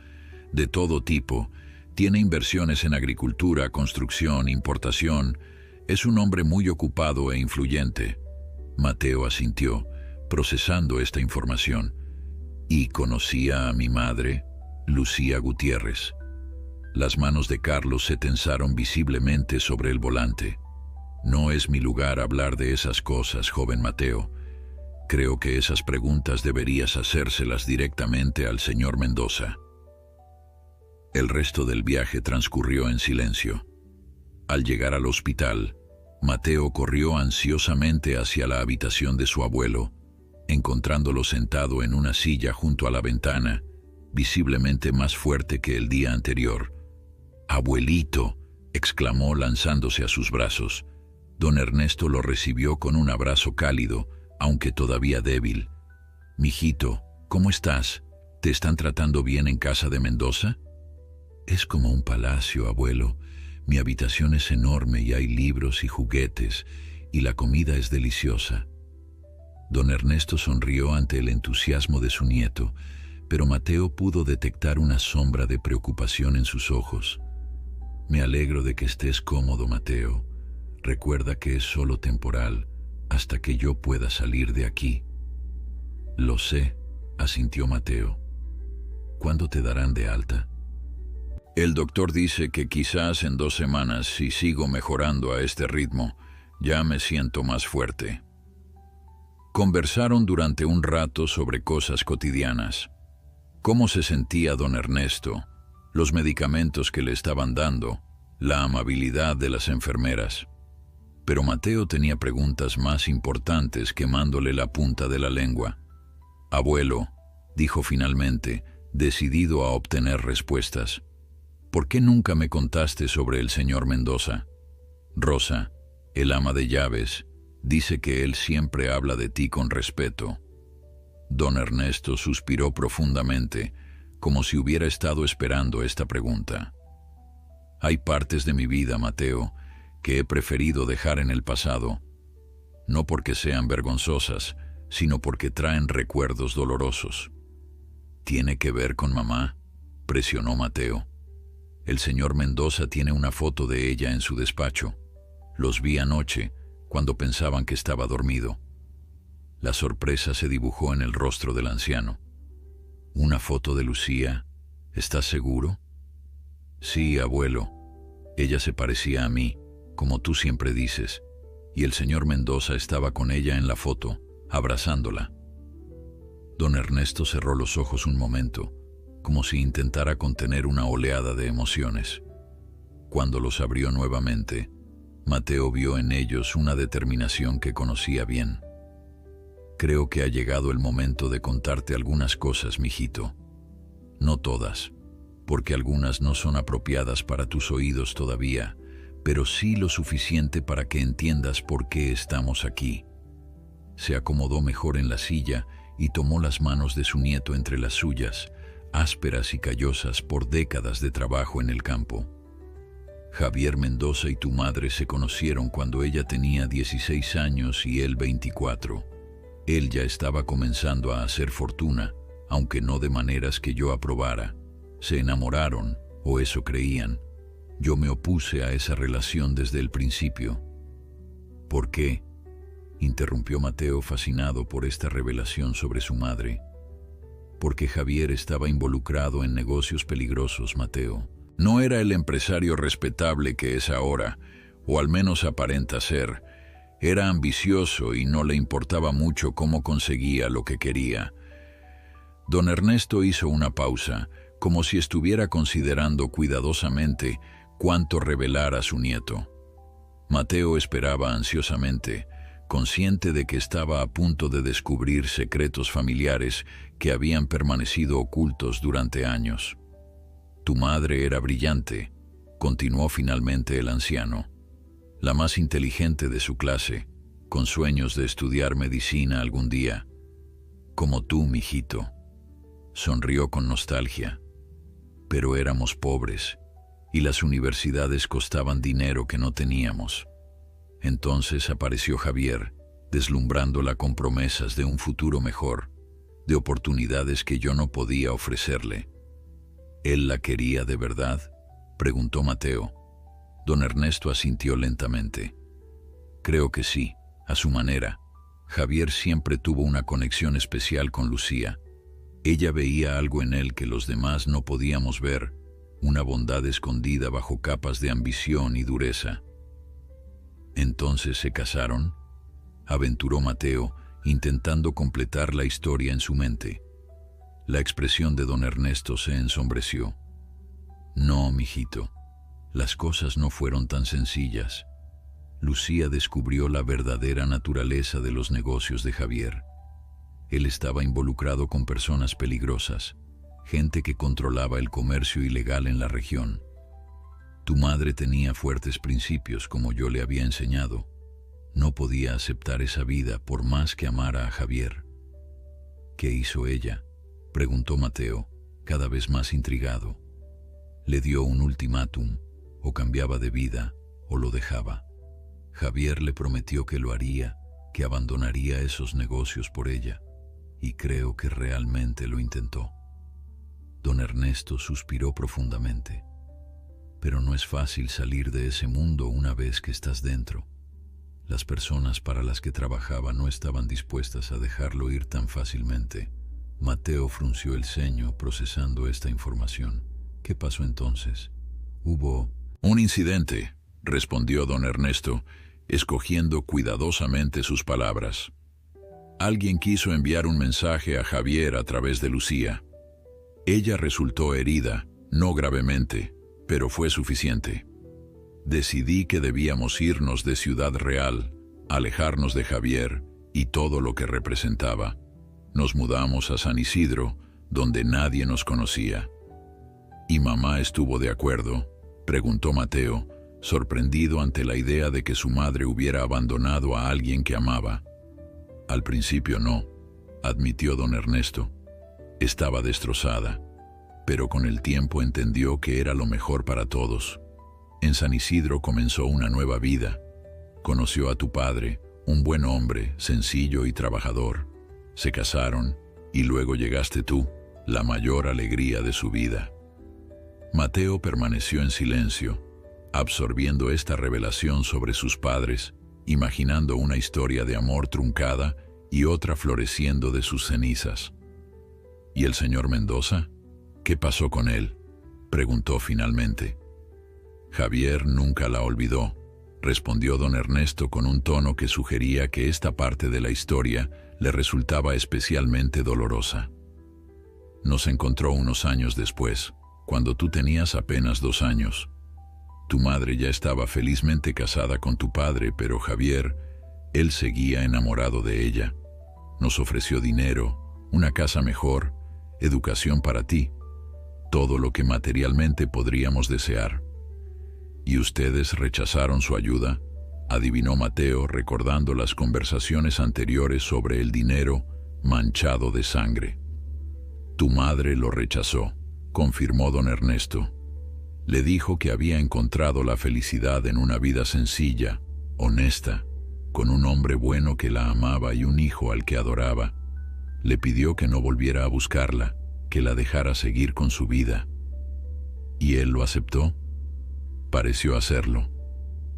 «De todo tipo. Tiene inversiones en agricultura, construcción, importación. Es un hombre muy ocupado e influyente». Mateo asintió, procesando esta información. «¿Y conocía a mi madre, Lucía Gutiérrez?» Las manos de Carlos se tensaron visiblemente sobre el volante. «No es mi lugar hablar de esas cosas, joven Mateo. Creo que esas preguntas deberías hacérselas directamente al señor Mendoza». El resto del viaje transcurrió en silencio. Al llegar al hospital, Mateo corrió ansiosamente hacia la habitación de su abuelo, encontrándolo sentado en una silla junto a la ventana, visiblemente más fuerte que el día anterior. «Abuelito», exclamó lanzándose a sus brazos. Don Ernesto lo recibió con un abrazo cálido, aunque todavía débil. «Mijito, ¿cómo estás? ¿Te están tratando bien en casa de Mendoza?» «Es como un palacio, abuelo. Mi habitación es enorme y hay libros y juguetes, y la comida es deliciosa». Don Ernesto sonrió ante el entusiasmo de su nieto, pero Mateo pudo detectar una sombra de preocupación en sus ojos. «Me alegro de que estés cómodo, Mateo. Recuerda que es solo temporal, hasta que yo pueda salir de aquí». «Lo sé», asintió Mateo. «¿Cuándo te darán de alta?» El doctor dice que quizás en 2 semanas, si sigo mejorando a este ritmo, ya me siento más fuerte. Conversaron durante un rato sobre cosas cotidianas. Cómo se sentía don Ernesto, los medicamentos que le estaban dando, la amabilidad de las enfermeras. Pero Mateo tenía preguntas más importantes quemándole la punta de la lengua. «Abuelo», dijo finalmente, decidido a obtener respuestas, «¿por qué nunca me contaste sobre el señor Mendoza? Rosa, el ama de llaves, dice que él siempre habla de ti con respeto». Don Ernesto suspiró profundamente, como si hubiera estado esperando esta pregunta. «Hay partes de mi vida, Mateo, que he preferido dejar en el pasado, no porque sean vergonzosas, sino porque traen recuerdos dolorosos». «¿Tiene que ver con mamá?», presionó Mateo. «El señor Mendoza tiene una foto de ella en su despacho. Los vi anoche, cuando pensaban que estaba dormido». La sorpresa se dibujó en el rostro del anciano. «¿Una foto de Lucía? ¿Estás seguro?». «Sí, abuelo. Ella se parecía a mí, como tú siempre dices, y el señor Mendoza estaba con ella en la foto, abrazándola». Don Ernesto cerró los ojos un momento, como si intentara contener una oleada de emociones. Cuando los abrió nuevamente, Mateo vio en ellos una determinación que conocía bien. «Creo que ha llegado el momento de contarte algunas cosas, mijito. No todas, porque algunas no son apropiadas para tus oídos todavía, pero sí lo suficiente para que entiendas por qué estamos aquí». Se acomodó mejor en la silla y tomó las manos de su nieto entre las suyas, ásperas y callosas por décadas de trabajo en el campo. «Javier Mendoza y tu madre se conocieron cuando ella tenía 16 años y él 24. Él ya estaba comenzando a hacer fortuna, aunque no de maneras que yo aprobara. Se enamoraron, o eso creían. Yo me opuse a esa relación desde el principio». «¿Por qué?», interrumpió Mateo, fascinado por esta revelación sobre su madre. «Porque Javier estaba involucrado en negocios peligrosos, Mateo. No era el empresario respetable que es ahora, o al menos aparenta ser. Era ambicioso y no le importaba mucho cómo conseguía lo que quería». Don Ernesto hizo una pausa, como si estuviera considerando cuidadosamente cuánto revelar a su nieto. Mateo esperaba ansiosamente, consciente de que estaba a punto de descubrir secretos familiares que habían permanecido ocultos durante años. «Tu madre era brillante», continuó finalmente el anciano, «la más inteligente de su clase, con sueños de estudiar medicina algún día. Como tú, mijito». Sonrió con nostalgia. «Pero éramos pobres, y las universidades costaban dinero que no teníamos. Entonces apareció Javier, deslumbrándola con promesas de un futuro mejor, de oportunidades que yo no podía ofrecerle». «¿Él la quería de verdad?», preguntó Mateo. Don Ernesto asintió lentamente. «Creo que sí, a su manera. Javier siempre tuvo una conexión especial con Lucía. Ella veía algo en él que los demás no podíamos ver, una bondad escondida bajo capas de ambición y dureza». «¿Entonces se casaron?», aventuró Mateo, intentando completar la historia en su mente. La expresión de don Ernesto se ensombreció. «No, mijito, las cosas no fueron tan sencillas. Lucía descubrió la verdadera naturaleza de los negocios de Javier. Él estaba involucrado con personas peligrosas, gente que controlaba el comercio ilegal en la región. Tu madre tenía fuertes principios, como yo le había enseñado. No podía aceptar esa vida por más que amara a Javier». «¿Qué hizo ella?», preguntó Mateo, cada vez más intrigado. «Le dio un ultimátum, o cambiaba de vida, o lo dejaba. Javier le prometió que lo haría, que abandonaría esos negocios por ella, y creo que realmente lo intentó». Don Ernesto suspiró profundamente. «Pero no es fácil salir de ese mundo una vez que estás dentro. Las personas para las que trabajaba no estaban dispuestas a dejarlo ir tan fácilmente». Mateo frunció el ceño procesando esta información. ¿Qué pasó entonces? Hubo... Un incidente, respondió don Ernesto, escogiendo cuidadosamente sus palabras. Alguien quiso enviar un mensaje a Javier a través de Lucía. Ella resultó herida, no gravemente, pero fue suficiente. Decidí que debíamos irnos de Ciudad Real, alejarnos de Javier y todo lo que representaba. Nos mudamos a San Isidro, donde nadie nos conocía. ¿Y mamá estuvo de acuerdo?, preguntó Mateo, sorprendido ante la idea de que su madre hubiera abandonado a alguien que amaba. Al principio no, admitió don Ernesto. Estaba destrozada, pero con el tiempo entendió que era lo mejor para todos. En San Isidro comenzó una nueva vida. Conoció a tu padre, un buen hombre, sencillo y trabajador. Se casaron, y luego llegaste tú, la mayor alegría de su vida. Mateo permaneció en silencio, absorbiendo esta revelación sobre sus padres, imaginando una historia de amor truncada y otra floreciendo de sus cenizas. ¿Y el señor Mendoza? ¿Qué pasó con él?, preguntó finalmente. Javier nunca la olvidó, respondió don Ernesto con un tono que sugería que esta parte de la historia le resultaba especialmente dolorosa. Nos encontró unos años después, cuando tú tenías apenas 2 años. Tu madre ya estaba felizmente casada con tu padre, pero Javier, él seguía enamorado de ella. Nos ofreció dinero, una casa mejor, educación para ti, todo lo que materialmente podríamos desear. ¿Y ustedes rechazaron su ayuda?, adivinó Mateo, recordando las conversaciones anteriores sobre el dinero manchado de sangre. Tu madre lo rechazó, confirmó don Ernesto. Le dijo que había encontrado la felicidad en una vida sencilla, honesta, con un hombre bueno que la amaba y un hijo al que adoraba. Le pidió que no volviera a buscarla, que la dejara seguir con su vida. ¿Y él lo aceptó? Pareció hacerlo.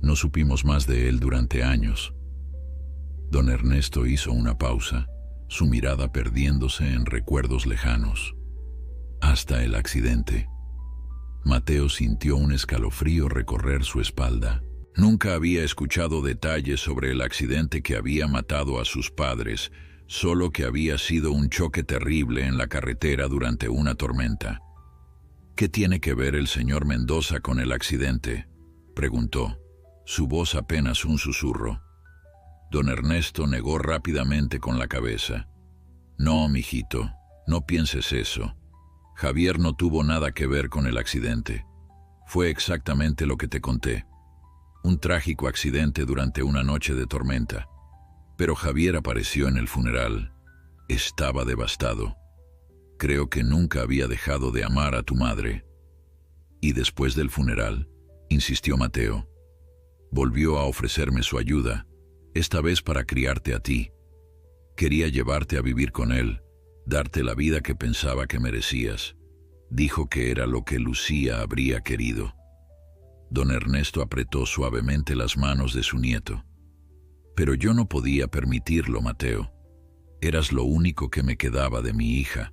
No supimos más de él durante años. Don Ernesto hizo una pausa, su mirada perdiéndose en recuerdos lejanos. Hasta el accidente. Mateo sintió un escalofrío recorrer su espalda. Nunca había escuchado detalles sobre el accidente que había matado a sus padres, solo que había sido un choque terrible en la carretera durante una tormenta. ¿Qué tiene que ver el señor Mendoza con el accidente?, preguntó, su voz apenas un susurro. Don Ernesto negó rápidamente con la cabeza. No, mijito, no pienses eso. Javier no tuvo nada que ver con el accidente. Fue exactamente lo que te conté. Un trágico accidente durante una noche de tormenta. Pero Javier apareció en el funeral. Estaba devastado. Creo que nunca había dejado de amar a tu madre. Y después del funeral, insistió Mateo, volvió a ofrecerme su ayuda, esta vez para criarte a ti. Quería llevarte a vivir con él, darte la vida que pensaba que merecías. Dijo que era lo que Lucía habría querido. Don Ernesto apretó suavemente las manos de su nieto. Pero yo no podía permitirlo, Mateo. Eras lo único que me quedaba de mi hija.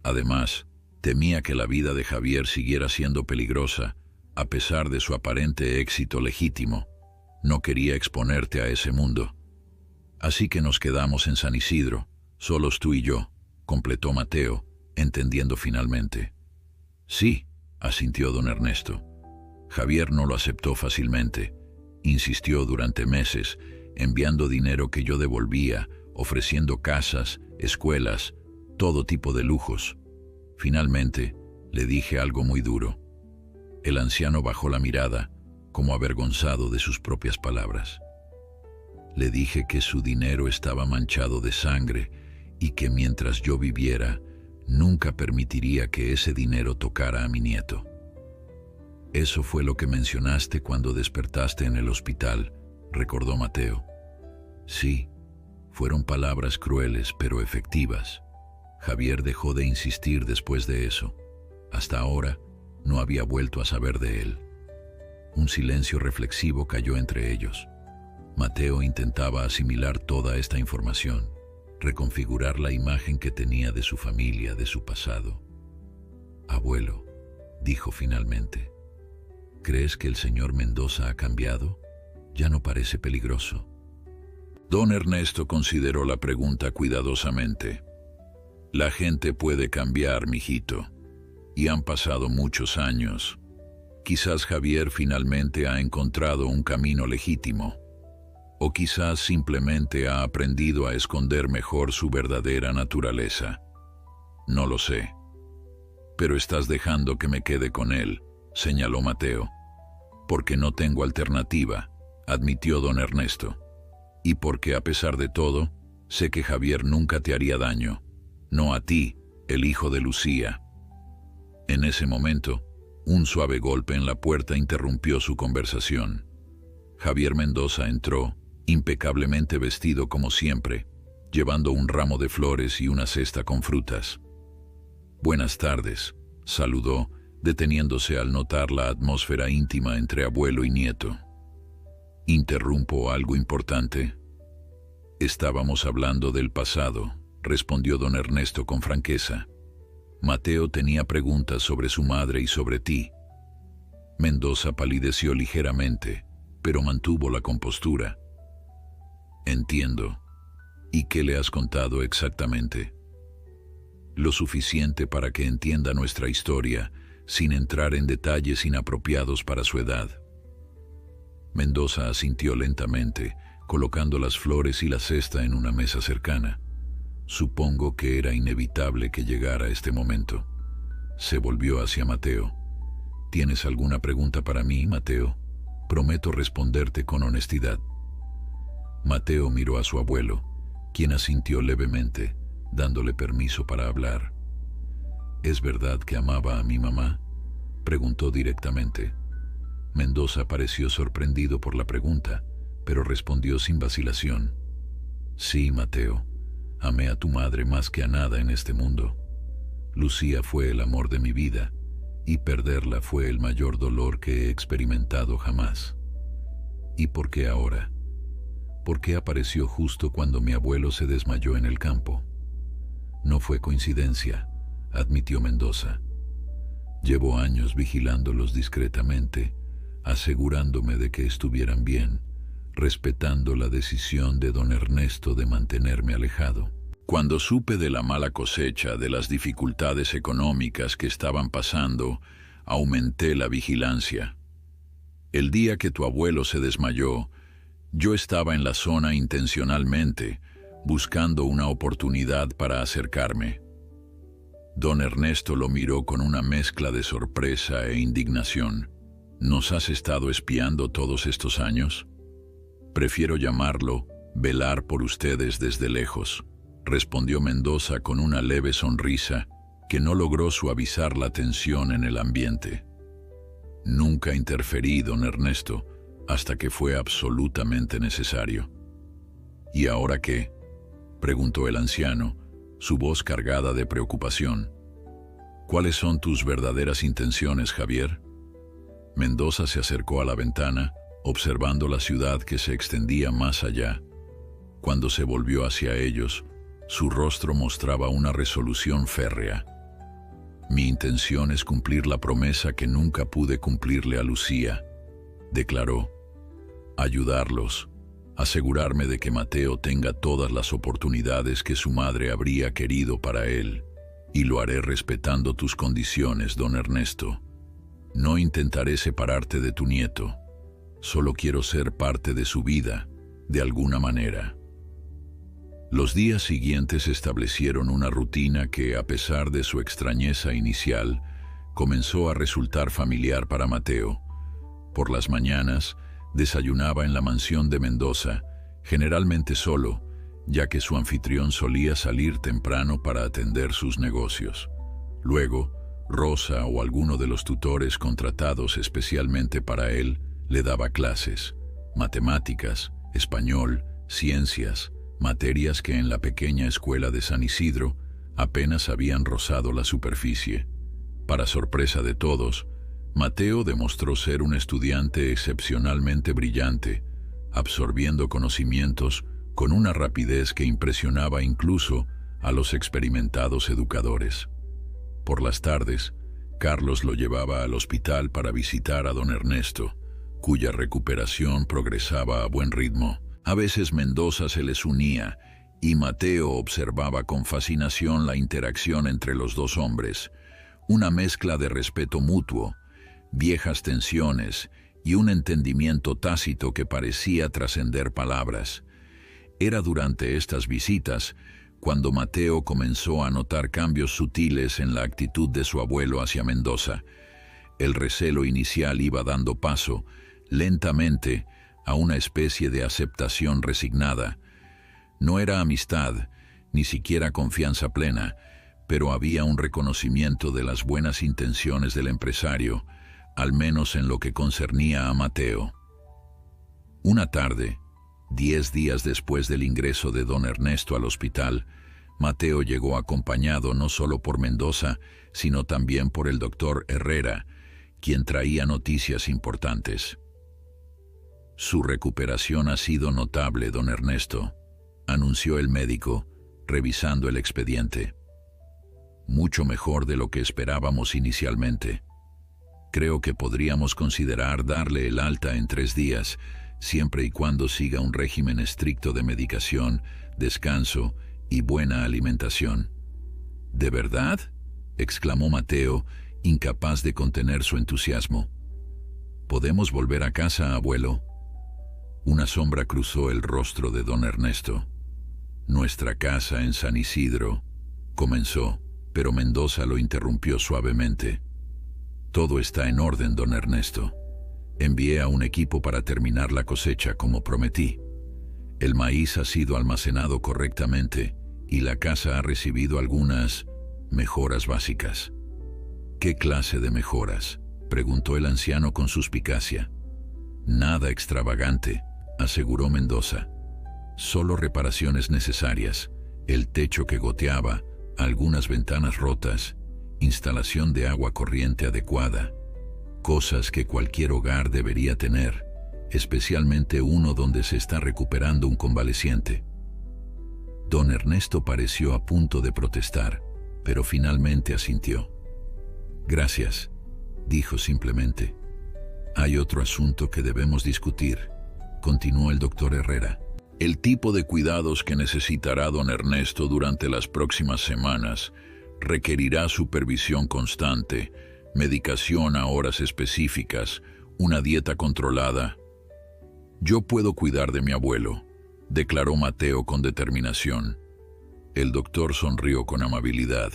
Además, temía que la vida de Javier siguiera siendo peligrosa, a pesar de su aparente éxito legítimo. No quería exponerte a ese mundo. Así que nos quedamos en San Isidro, solos tú y yo, completó Mateo, entendiendo finalmente. Sí, asintió don Ernesto. Javier no lo aceptó fácilmente. Insistió durante meses, enviando dinero que yo devolvía, ofreciendo casas, escuelas, todo tipo de lujos. Finalmente, le dije algo muy duro. El anciano bajó la mirada, como avergonzado de sus propias palabras. Le dije que su dinero estaba manchado de sangre y que mientras yo viviera, nunca permitiría que ese dinero tocara a mi nieto. Eso fue lo que mencionaste cuando despertaste en el hospital, recordó Mateo. Sí, fueron palabras crueles pero efectivas. Javier dejó de insistir después de eso. Hasta ahora, no había vuelto a saber de él. Un silencio reflexivo cayó entre ellos. Mateo intentaba asimilar toda esta información, reconfigurar la imagen que tenía de su familia, de su pasado. Abuelo, dijo finalmente. ¿Crees que el señor Mendoza ha cambiado? Ya no parece peligroso. Don Ernesto consideró la pregunta cuidadosamente. La gente puede cambiar, mijito, y han pasado muchos años. Quizás Javier finalmente ha encontrado un camino legítimo, o quizás simplemente ha aprendido a esconder mejor su verdadera naturaleza. No lo sé. Pero estás dejando que me quede con él, señaló Mateo. Porque no tengo alternativa, admitió don Ernesto. Y porque a pesar de todo, sé que Javier nunca te haría daño. No a ti, el hijo de Lucía. En ese momento, un suave golpe en la puerta interrumpió su conversación. Javier Mendoza entró, impecablemente vestido como siempre, llevando un ramo de flores y una cesta con frutas. «Buenas tardes», saludó, deteniéndose al notar la atmósfera íntima entre abuelo y nieto. «¿Interrumpo algo importante?» «Estábamos hablando del pasado», respondió don Ernesto con franqueza. «Mateo tenía preguntas sobre su madre y sobre ti». Mendoza palideció ligeramente, pero mantuvo la compostura. «Entiendo. ¿Y qué le has contado exactamente?» «Lo suficiente para que entienda nuestra historia, sin entrar en detalles inapropiados para su edad». Mendoza asintió lentamente, colocando las flores y la cesta en una mesa cercana. Supongo que era inevitable que llegara este momento. Se volvió hacia Mateo. ¿Tienes alguna pregunta para mí, Mateo? Prometo responderte con honestidad. Mateo miró a su abuelo, quien asintió levemente, dándole permiso para hablar. ¿Es verdad que amaba a mi mamá?, preguntó directamente. Mendoza pareció sorprendido por la pregunta, pero respondió sin vacilación. Sí, Mateo. Amé a tu madre más que a nada en este mundo. Lucía fue el amor de mi vida, y perderla fue el mayor dolor que he experimentado jamás. ¿Y por qué ahora? ¿Por qué apareció justo cuando mi abuelo se desmayó en el campo? No fue coincidencia, admitió Mendoza. Llevo años vigilándolos discretamente, asegurándome de que estuvieran bien, respetando la decisión de don Ernesto de mantenerme alejado. Cuando supe de la mala cosecha, de las dificultades económicas que estaban pasando, aumenté la vigilancia. El día que tu abuelo se desmayó, yo estaba en la zona intencionalmente, buscando una oportunidad para acercarme. Don Ernesto lo miró con una mezcla de sorpresa e indignación. ¿Nos has estado espiando todos estos años? Prefiero llamarlo velar por ustedes desde lejos, respondió Mendoza con una leve sonrisa que no logró suavizar la tensión en el ambiente. Nunca interferí, don Ernesto, hasta que fue absolutamente necesario. ¿Y ahora qué?, preguntó el anciano, su voz cargada de preocupación. ¿Cuáles son tus verdaderas intenciones, Javier? Mendoza se acercó a la ventana, observando la ciudad que se extendía más allá. Cuando se volvió hacia ellos, su rostro mostraba una resolución férrea. Mi intención es cumplir la promesa que nunca pude cumplirle a Lucía, declaró. Ayudarlos, asegurarme de que Mateo tenga todas las oportunidades que su madre habría querido para él, y lo haré respetando tus condiciones, don Ernesto. No intentaré separarte de tu nieto. Solo quiero ser parte de su vida, de alguna manera. Los días siguientes establecieron una rutina que, a pesar de su extrañeza inicial, comenzó a resultar familiar para Mateo. Por las mañanas, desayunaba en la mansión de Mendoza, generalmente solo, ya que su anfitrión solía salir temprano para atender sus negocios. Luego, Rosa o alguno de los tutores contratados especialmente para él le daba clases, matemáticas, español, ciencias, materias que en la pequeña escuela de San Isidro apenas habían rozado la superficie. Para sorpresa de todos, Mateo demostró ser un estudiante excepcionalmente brillante, absorbiendo conocimientos con una rapidez que impresionaba incluso a los experimentados educadores. Por las tardes, Carlos lo llevaba al hospital para visitar a don Ernesto, cuya recuperación progresaba a buen ritmo. A veces Mendoza se les unía y Mateo observaba con fascinación la interacción entre los dos hombres, una mezcla de respeto mutuo, viejas tensiones y un entendimiento tácito que parecía trascender palabras. Era durante estas visitas cuando Mateo comenzó a notar cambios sutiles en la actitud de su abuelo hacia Mendoza. El recelo inicial iba dando paso, lentamente, a una especie de aceptación resignada. No era amistad, ni siquiera confianza plena, pero había un reconocimiento de las buenas intenciones del empresario, al menos en lo que concernía a Mateo. Una tarde, 10 días después del ingreso de don Ernesto al hospital, Mateo llegó acompañado no solo por Mendoza, sino también por el doctor Herrera, quien traía noticias importantes. «Su recuperación ha sido notable, don Ernesto», anunció el médico, revisando el expediente. «Mucho mejor de lo que esperábamos inicialmente. Creo que podríamos considerar darle el alta en 3 días, siempre y cuando siga un régimen estricto de medicación, descanso y buena alimentación». «¿De verdad?», exclamó Mateo, incapaz de contener su entusiasmo. «¿Podemos volver a casa, abuelo?». Una sombra cruzó el rostro de don Ernesto. «Nuestra casa en San Isidro», comenzó, pero Mendoza lo interrumpió suavemente. «Todo está en orden, don Ernesto. Envié a un equipo para terminar la cosecha como prometí. El maíz ha sido almacenado correctamente y la casa ha recibido algunas mejoras básicas». «¿Qué clase de mejoras?», preguntó el anciano con suspicacia. «Nada extravagante», aseguró Mendoza. «Solo reparaciones necesarias, el techo que goteaba, algunas ventanas rotas, instalación de agua corriente adecuada, cosas que cualquier hogar debería tener, especialmente uno donde se está recuperando un convaleciente». Don Ernesto pareció a punto de protestar, pero finalmente asintió. «Gracias», dijo simplemente. «Hay otro asunto que debemos discutir», continuó el doctor Herrera. «El tipo de cuidados que necesitará don Ernesto durante las próximas semanas requerirá supervisión constante, medicación a horas específicas, una dieta controlada». «Yo puedo cuidar de mi abuelo», declaró Mateo con determinación. El doctor sonrió con amabilidad.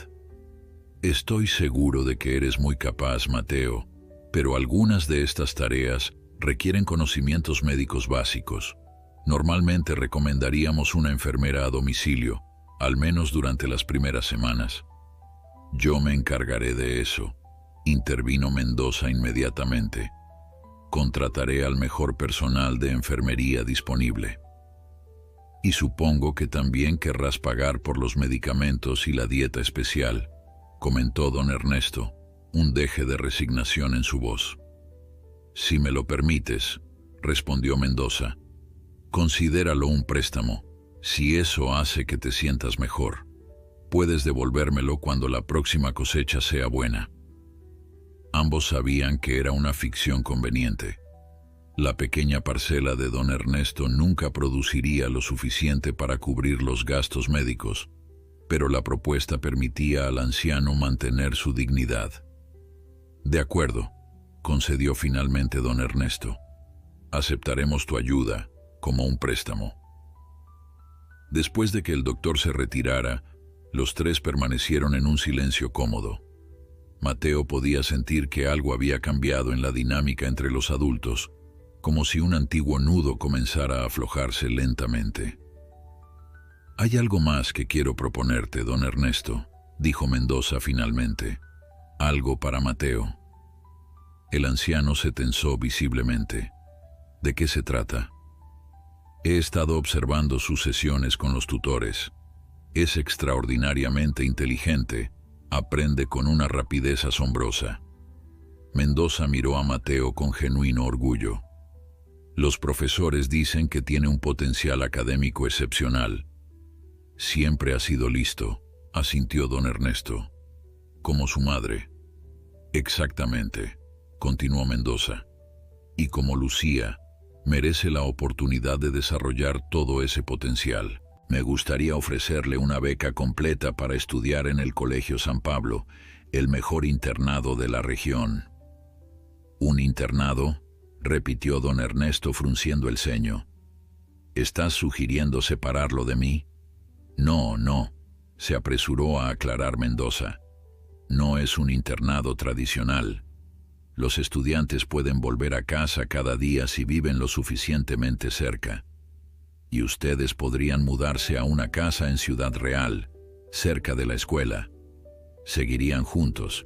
«Estoy seguro de que eres muy capaz, Mateo, pero algunas de estas tareas requieren conocimientos médicos básicos. Normalmente recomendaríamos una enfermera a domicilio, al menos durante las primeras semanas». «Yo me encargaré de eso», intervino Mendoza inmediatamente. «Contrataré al mejor personal de enfermería disponible». «Y supongo que también querrás pagar por los medicamentos y la dieta especial», comentó don Ernesto, un deje de resignación en su voz. «Si me lo permites», respondió Mendoza, «considéralo un préstamo. Si eso hace que te sientas mejor, puedes devolvérmelo cuando la próxima cosecha sea buena». Ambos sabían que era una ficción conveniente. La pequeña parcela de don Ernesto nunca produciría lo suficiente para cubrir los gastos médicos, pero la propuesta permitía al anciano mantener su dignidad. «De acuerdo», concedió finalmente don Ernesto. «Aceptaremos tu ayuda como un préstamo». Después de que el doctor se retirara, los tres permanecieron en un silencio cómodo. Mateo podía sentir que algo había cambiado en la dinámica entre los adultos, como si un antiguo nudo comenzara a aflojarse lentamente. «Hay algo más que quiero proponerte, don Ernesto», dijo Mendoza finalmente. «Algo para Mateo». El anciano se tensó visiblemente. «¿De qué se trata?». «He estado observando sus sesiones con los tutores. Es extraordinariamente inteligente, aprende con una rapidez asombrosa». Mendoza miró a Mateo con genuino orgullo. «Los profesores dicen que tiene un potencial académico excepcional». «Siempre ha sido listo», asintió don Ernesto. «Como su madre». Exactamente, continuó Mendoza. Y como Lucía, merece la oportunidad de desarrollar todo ese potencial. Me gustaría ofrecerle una beca completa para estudiar en el Colegio San Pablo, el mejor internado de la región. ¿Un internado?, repitió don Ernesto frunciendo el ceño. ¿Estás sugiriendo separarlo de mí? No, no, se apresuró a aclarar Mendoza. No es un internado tradicional. Los estudiantes pueden volver a casa cada día si viven lo suficientemente cerca. Y ustedes podrían mudarse a una casa en Ciudad Real, cerca de la escuela. Seguirían juntos,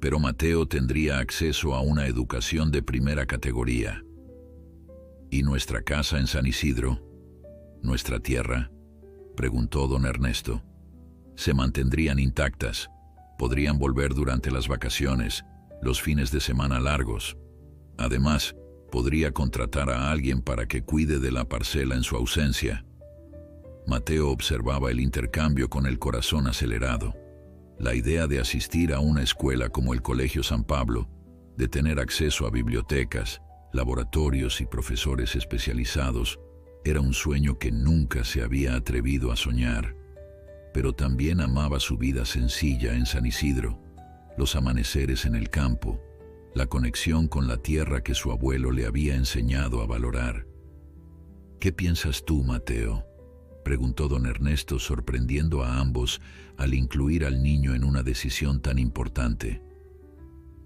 pero Mateo tendría acceso a una educación de primera categoría. ¿Y nuestra casa en San Isidro? ¿Nuestra tierra?, preguntó don Ernesto. Se mantendrían intactas. Podrían volver durante las vacaciones, los fines de semana largos. Además, podría contratar a alguien para que cuide de la parcela en su ausencia. Mateo observaba el intercambio con el corazón acelerado. La idea de asistir a una escuela como el Colegio San Pablo, de tener acceso a bibliotecas, laboratorios y profesores especializados, era un sueño que nunca se había atrevido a soñar. Pero también amaba su vida sencilla en San Isidro, los amaneceres en el campo, la conexión con la tierra que su abuelo le había enseñado a valorar. ¿Qué piensas tú, Mateo?, preguntó don Ernesto, sorprendiendo a ambos al incluir al niño en una decisión tan importante.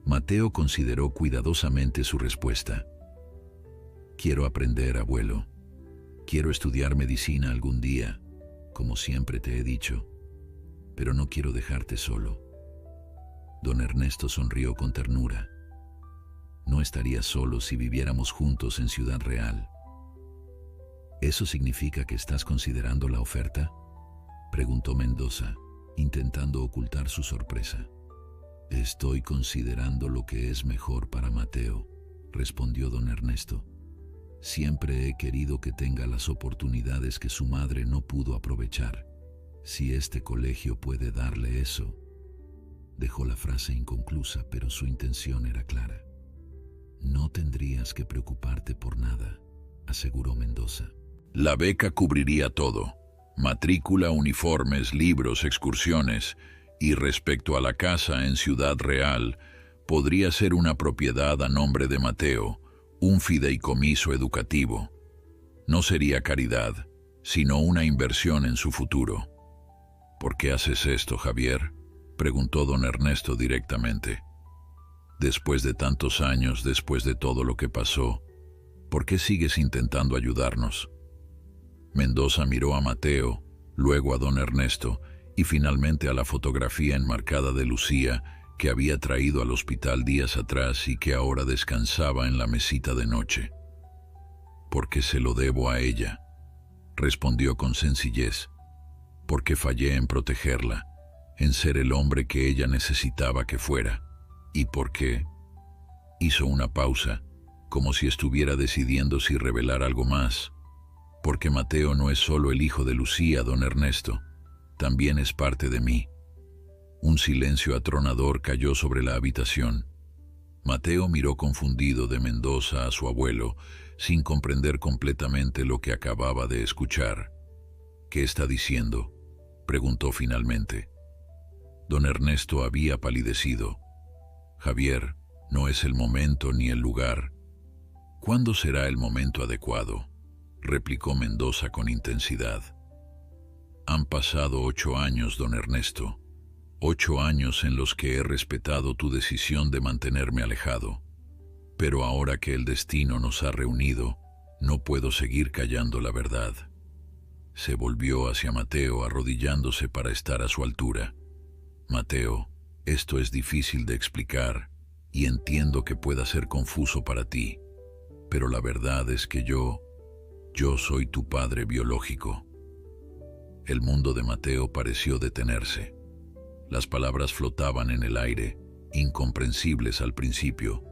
Mateo consideró cuidadosamente su respuesta. Quiero aprender, abuelo. Quiero estudiar medicina algún día, como siempre te he dicho, pero no quiero dejarte solo. Don Ernesto sonrió con ternura. No estarías solo si viviéramos juntos en Ciudad Real. ¿Eso significa que estás considerando la oferta?, preguntó Mendoza, intentando ocultar su sorpresa. Estoy considerando lo que es mejor para Mateo, respondió don Ernesto. Siempre he querido que tenga las oportunidades que su madre no pudo aprovechar. Si este colegio puede darle eso. Dejó la frase inconclusa, pero su intención era clara. No tendrías que preocuparte por nada, aseguró Mendoza. La beca cubriría todo: matrícula, uniformes, libros, excursiones. Y respecto a la casa en Ciudad Real, podría ser una propiedad a nombre de Mateo, un fideicomiso educativo. No sería caridad, sino una inversión en su futuro. ¿Por qué haces esto, Javier?, preguntó don Ernesto directamente. Después de tantos años, después de todo lo que pasó, ¿por qué sigues intentando ayudarnos? Mendoza miró a Mateo, luego a don Ernesto y finalmente a la fotografía enmarcada de Lucía que había traído al hospital días atrás y que ahora descansaba en la mesita de noche. «Porque se lo debo a ella», respondió con sencillez. «Porque fallé en protegerla, en ser el hombre que ella necesitaba que fuera. Y porque…» Hizo una pausa, como si estuviera decidiendo si revelar algo más. «Porque Mateo no es solo el hijo de Lucía, don Ernesto, también es parte de mí». Un silencio atronador cayó sobre la habitación. Mateo miró confundido de Mendoza a su abuelo, sin comprender completamente lo que acababa de escuchar. «¿Qué está diciendo?», preguntó finalmente. Don Ernesto había palidecido. «Javier, no es el momento ni el lugar». «¿Cuándo será el momento adecuado?», replicó Mendoza con intensidad. «Han pasado 8 años, don Ernesto. 8 años en los que he respetado tu decisión de mantenerme alejado. Pero ahora que el destino nos ha reunido, no puedo seguir callando la verdad». Se volvió hacia Mateo, arrodillándose para estar a su altura. «Mateo, esto es difícil de explicar y entiendo que pueda ser confuso para ti, pero la verdad es que yo soy tu padre biológico». El mundo de Mateo pareció detenerse. Las palabras flotaban en el aire, incomprensibles al principio,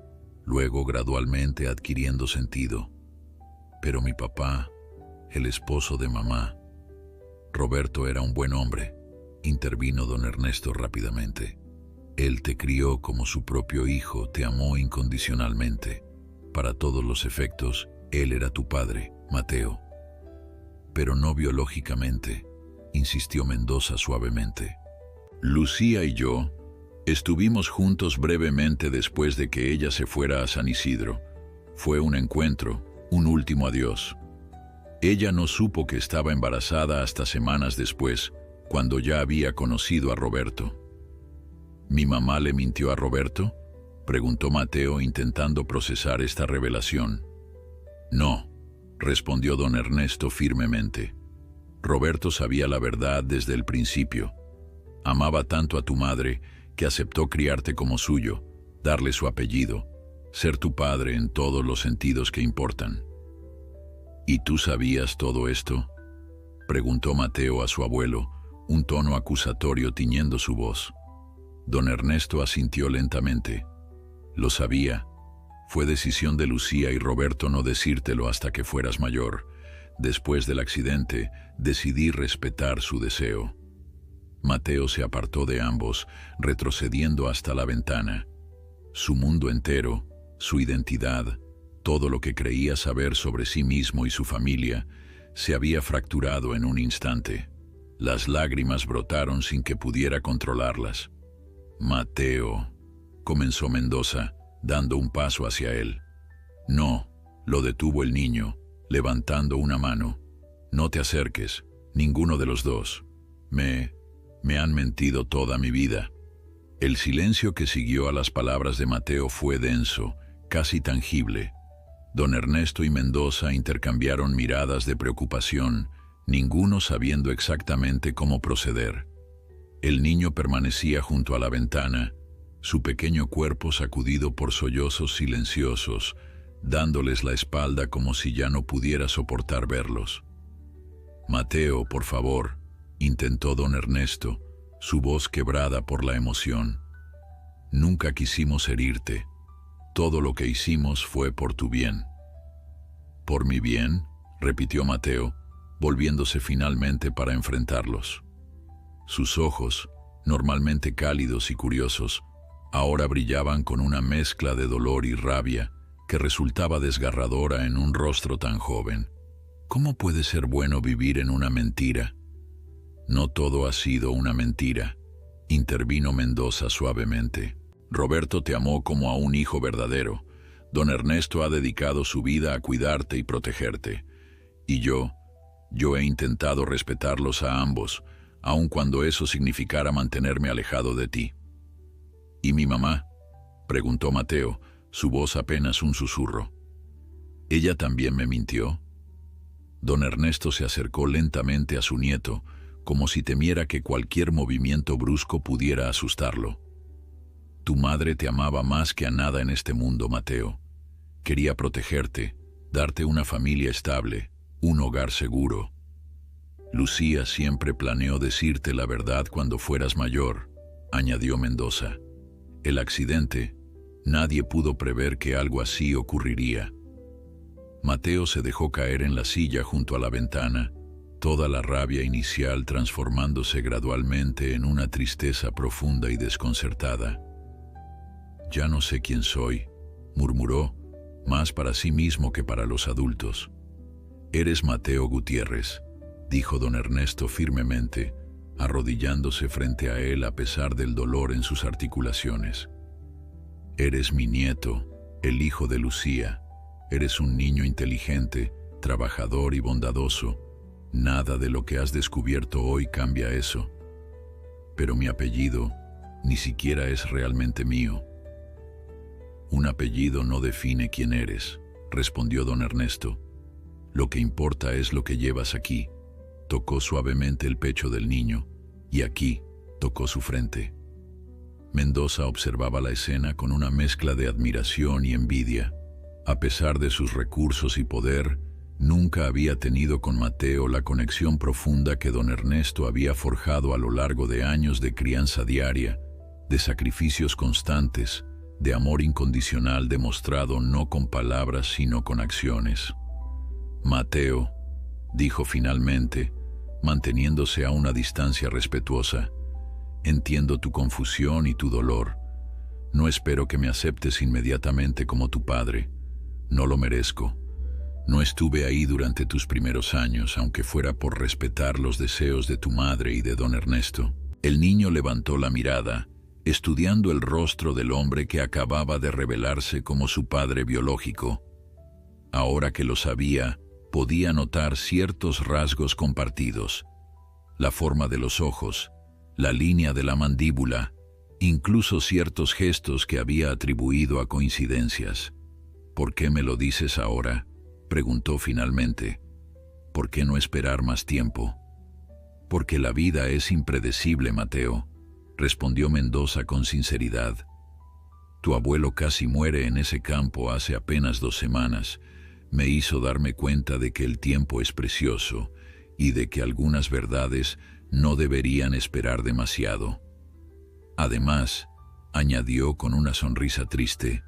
luego gradualmente adquiriendo sentido. «Pero mi papá, el esposo de mamá…» «Roberto era un buen hombre», intervino don Ernesto rápidamente. Él te crió como su propio hijo, te amó incondicionalmente. Para todos los efectos, Él era tu padre, Mateo. Pero no biológicamente, insistió Mendoza suavemente. Lucía y yo estuvimos juntos brevemente después de que ella se fuera a San Isidro. Fue un encuentro, un último adiós. Ella no supo que estaba embarazada hasta semanas después, cuando ya había conocido a Roberto. ¿Mi mamá le mintió a Roberto?, preguntó Mateo intentando procesar esta revelación. No, respondió don Ernesto firmemente. Roberto sabía la verdad desde el principio. Amaba tanto a tu madre que aceptó criarte como suyo, darle su apellido, ser tu padre en todos los sentidos que importan. ¿Y tú sabías todo esto?, preguntó Mateo a su abuelo, un tono acusatorio tiñendo su voz. Don Ernesto asintió lentamente. Lo sabía. Fue decisión de Lucía y Roberto no decírtelo hasta que fueras mayor. Después del accidente, decidí respetar su deseo. Mateo se apartó de ambos, retrocediendo hasta la ventana. Su mundo entero, su identidad, todo lo que creía saber sobre sí mismo y su familia, se había fracturado en un instante. Las lágrimas brotaron sin que pudiera controlarlas. Mateo, comenzó Mendoza, dando un paso hacia él. No, lo detuvo el niño, levantando una mano. No te acerques, ninguno de los dos. Me han mentido toda mi vida. El silencio que siguió a las palabras de Mateo fue denso, casi tangible. Don Ernesto y Mendoza intercambiaron miradas de preocupación, ninguno sabiendo exactamente cómo proceder. El niño permanecía junto a la ventana, su pequeño cuerpo sacudido por sollozos silenciosos, dándoles la espalda como si ya no pudiera soportar verlos. Mateo, por favor, intentó don Ernesto, su voz quebrada por la emoción. Nunca quisimos herirte. Todo lo que hicimos fue por tu bien. ¿Por mi bien?, repitió Mateo, volviéndose finalmente para enfrentarlos. Sus ojos, normalmente cálidos y curiosos, ahora brillaban con una mezcla de dolor y rabia que resultaba desgarradora en un rostro tan joven. ¿Cómo puede ser bueno vivir en una mentira? No todo ha sido una mentira, intervino Mendoza suavemente. Roberto te amó como a un hijo verdadero. Don Ernesto ha dedicado su vida a cuidarte y protegerte. Y yo he intentado respetarlos a ambos, aun cuando eso significara mantenerme alejado de ti. ¿Y mi mamá?, preguntó Mateo, su voz apenas un susurro. ¿Ella también me mintió? Don Ernesto se acercó lentamente a su nieto, como si temiera que cualquier movimiento brusco pudiera asustarlo. Tu madre te amaba más que a nada en este mundo, Mateo. Quería protegerte, darte una familia estable, un hogar seguro. Lucía siempre planeó decirte la verdad cuando fueras mayor, añadió Mendoza. El accidente, nadie pudo prever que algo así ocurriría. Mateo se dejó caer en la silla junto a la ventana, toda la rabia inicial transformándose gradualmente en una tristeza profunda y desconcertada. Ya no sé quién soy, murmuró, más para sí mismo que para los adultos. Eres Mateo Gutiérrez, dijo don Ernesto firmemente, arrodillándose frente a él a pesar del dolor en sus articulaciones. Eres mi nieto, el hijo de Lucía. Eres un niño inteligente, trabajador y bondadoso. Nada de lo que has descubierto hoy cambia eso. Pero mi apellido ni siquiera es realmente mío. Un apellido no define quién eres, respondió don Ernesto. Lo que importa es lo que llevas aquí. Tocó suavemente el pecho del niño, y aquí tocó su frente. Mendoza observaba la escena con una mezcla de admiración y envidia. A pesar de sus recursos y poder, nunca había tenido con Mateo la conexión profunda que don Ernesto había forjado a lo largo de años de crianza diaria, de sacrificios constantes, de amor incondicional demostrado no con palabras sino con acciones. Mateo, dijo finalmente, manteniéndose a una distancia respetuosa, Entiendo tu confusión y tu dolor. No espero que me aceptes inmediatamente como tu padre. No lo merezco. No estuve ahí durante tus primeros años, aunque fuera por respetar los deseos de tu madre y de don Ernesto. El niño levantó la mirada, estudiando el rostro del hombre que acababa de revelarse como su padre biológico. Ahora que lo sabía, podía notar ciertos rasgos compartidos: la forma de los ojos, la línea de la mandíbula, incluso ciertos gestos que había atribuido a coincidencias. «¿Por qué me lo dices ahora?», preguntó finalmente. «¿Por qué no esperar más tiempo?». «Porque la vida es impredecible, Mateo», respondió Mendoza con sinceridad. «Tu abuelo casi muere en ese campo hace apenas 2 semanas. Me hizo darme cuenta de que el tiempo es precioso y de que algunas verdades no deberían esperar demasiado. Además», añadió con una sonrisa triste,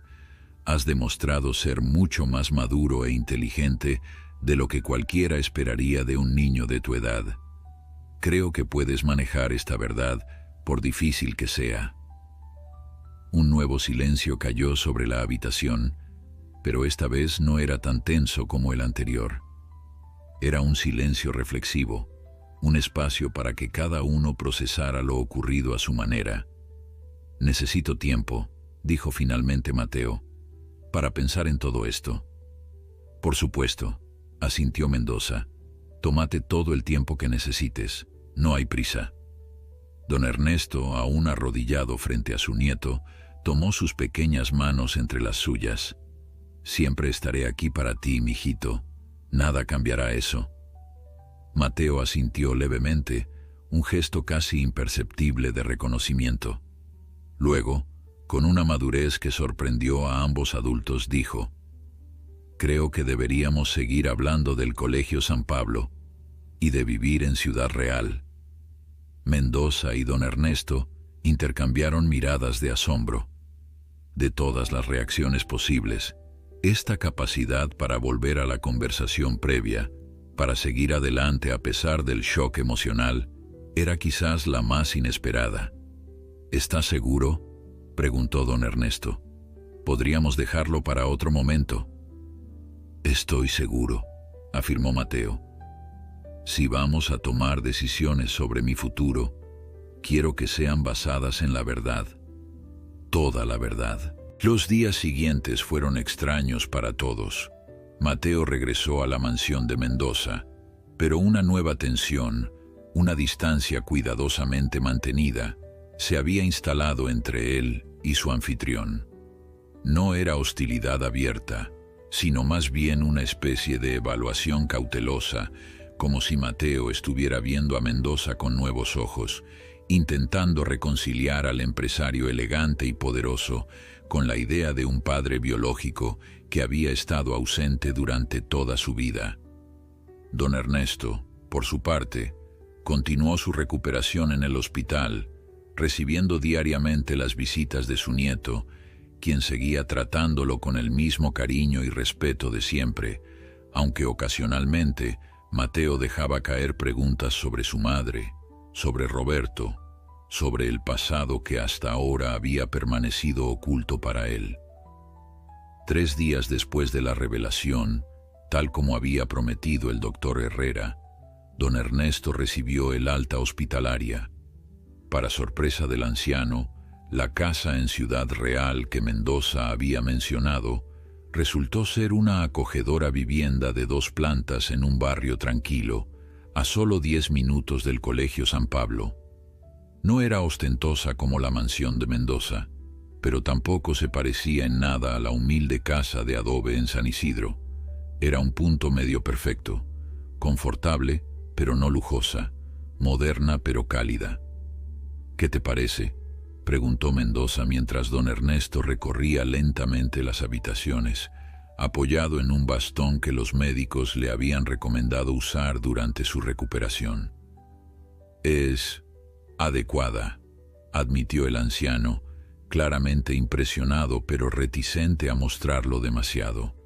«has demostrado ser mucho más maduro e inteligente de lo que cualquiera esperaría de un niño de tu edad. Creo que puedes manejar esta verdad, por difícil que sea». Un nuevo silencio cayó sobre la habitación, pero esta vez no era tan tenso como el anterior. Era un silencio reflexivo, un espacio para que cada uno procesara lo ocurrido a su manera. «Necesito tiempo», dijo finalmente Mateo, «para pensar en todo esto». «Por supuesto», asintió Mendoza. «Tómate todo el tiempo que necesites, no hay prisa». Don Ernesto, aún arrodillado frente a su nieto, tomó sus pequeñas manos entre las suyas. «Siempre estaré aquí para ti, mijito. Nada cambiará eso». Mateo asintió levemente, un gesto casi imperceptible de reconocimiento. Luego, con una madurez que sorprendió a ambos adultos, dijo: «Creo que deberíamos seguir hablando del Colegio San Pablo y de vivir en Ciudad Real». Mendoza y don Ernesto intercambiaron miradas de asombro. De todas las reacciones posibles, esta capacidad para volver a la conversación previa, para seguir adelante a pesar del shock emocional, era quizás la más inesperada. «¿Estás seguro?», preguntó don Ernesto. «¿Podríamos dejarlo para otro momento?». «Estoy seguro», afirmó Mateo. «Si vamos a tomar decisiones sobre mi futuro, quiero que sean basadas en la verdad, toda la verdad». Los días siguientes fueron extraños para todos. Mateo regresó a la mansión de Mendoza, pero una nueva tensión, una distancia cuidadosamente mantenida, se había instalado entre él y su anfitrión. No era hostilidad abierta, sino más bien una especie de evaluación cautelosa, como si Mateo estuviera viendo a Mendoza con nuevos ojos, intentando reconciliar al empresario elegante y poderoso con la idea de un padre biológico que había estado ausente durante toda su vida. Don Ernesto, por su parte, continuó su recuperación en el hospital, recibiendo diariamente las visitas de su nieto, quien seguía tratándolo con el mismo cariño y respeto de siempre, aunque ocasionalmente Mateo dejaba caer preguntas sobre su madre, sobre Roberto, sobre el pasado que hasta ahora había permanecido oculto para él. 3 días después de la revelación, tal como había prometido el doctor Herrera, don Ernesto recibió el alta hospitalaria. Para sorpresa del anciano, la casa en Ciudad Real que Mendoza había mencionado resultó ser una acogedora vivienda de 2 plantas en un barrio tranquilo, a solo 10 minutos del Colegio San Pablo. No era ostentosa como la mansión de Mendoza, pero tampoco se parecía en nada a la humilde casa de adobe en San Isidro. Era un punto medio perfecto, confortable pero no lujosa, moderna pero cálida. «¿Qué te parece?», preguntó Mendoza mientras don Ernesto recorría lentamente las habitaciones, apoyado en un bastón que los médicos le habían recomendado usar durante su recuperación. «Es adecuada», admitió el anciano, claramente impresionado pero reticente a mostrarlo demasiado.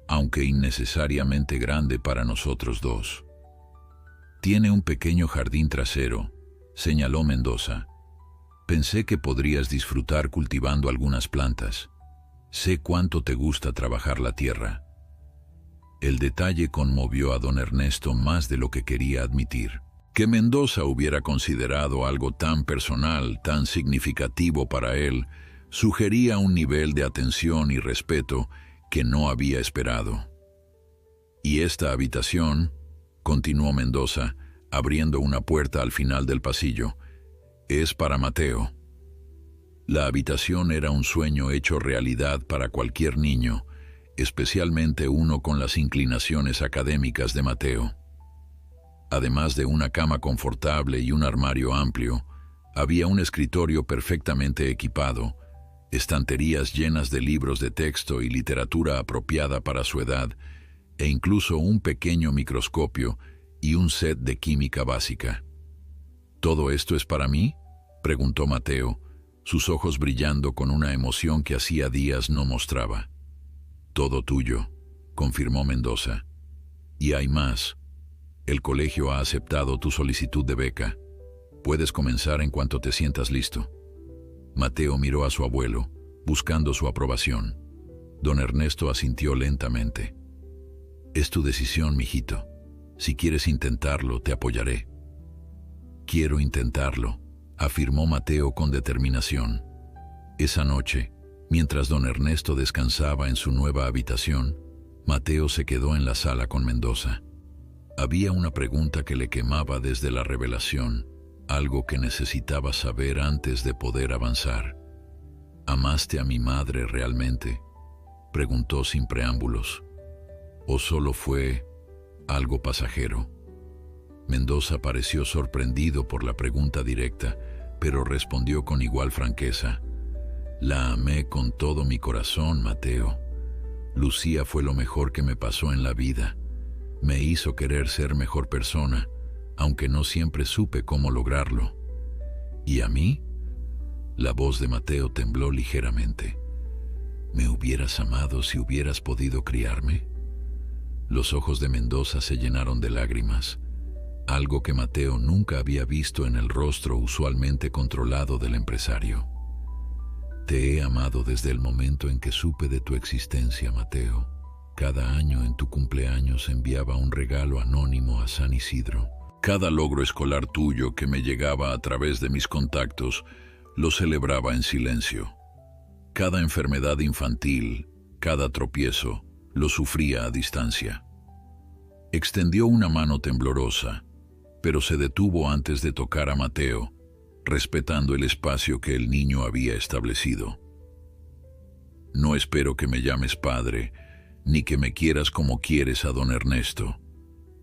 «Aunque innecesariamente grande para nosotros dos. Tiene un pequeño jardín trasero», señaló Mendoza, Pensé que podrías disfrutar cultivando algunas plantas. Sé cuánto te gusta trabajar la tierra. El detalle conmovió a don Ernesto más de lo que quería admitir. Que Mendoza hubiera considerado algo tan personal, tan significativo para él, sugería un nivel de atención y respeto que no había esperado. Y esta habitación, continuó Mendoza, abriendo una puerta al final del pasillo, es para Mateo. La habitación era un sueño hecho realidad para cualquier niño, especialmente uno con las inclinaciones académicas de Mateo. Además de una cama confortable y un armario amplio, había un escritorio perfectamente equipado, estanterías llenas de libros de texto y literatura apropiada para su edad, e incluso un pequeño microscopio y un set de química básica. ¿Todo esto es para mí?, preguntó Mateo, sus ojos brillando con una emoción que hacía días no mostraba. Todo tuyo, confirmó Mendoza. Y hay más. El colegio ha aceptado tu solicitud de beca. Puedes comenzar en cuanto te sientas listo. Mateo miró a su abuelo, buscando su aprobación. Don Ernesto asintió lentamente. Es tu decisión, mijito. Si quieres intentarlo, te apoyaré. Quiero intentarlo, afirmó Mateo con determinación. Esa noche, mientras don Ernesto descansaba en su nueva habitación, Mateo se quedó en la sala con Mendoza. Había una pregunta que le quemaba desde la revelación, algo que necesitaba saber antes de poder avanzar. ¿Amaste a mi madre realmente?, preguntó sin preámbulos. ¿O solo fue algo pasajero? Mendoza pareció sorprendido por la pregunta directa, pero respondió con igual franqueza. La amé con todo mi corazón, Mateo. Lucía fue lo mejor que me pasó en la vida. Me hizo querer ser mejor persona, aunque no siempre supe cómo lograrlo. ¿Y a mí? La voz de Mateo tembló ligeramente. ¿Me hubieras amado si hubieras podido criarme? Los ojos de Mendoza se llenaron de lágrimas, algo que Mateo nunca había visto en el rostro usualmente controlado del empresario. Te he amado desde el momento en que supe de tu existencia, Mateo. Cada año en tu cumpleaños enviaba un regalo anónimo a San Isidro. Cada logro escolar tuyo que me llegaba a través de mis contactos lo celebraba en silencio. Cada enfermedad infantil, cada tropiezo, lo sufría a distancia. Extendió una mano temblorosa, pero se detuvo antes de tocar a Mateo, respetando el espacio que el niño había establecido. No espero que me llames padre, ni que me quieras como quieres a don Ernesto.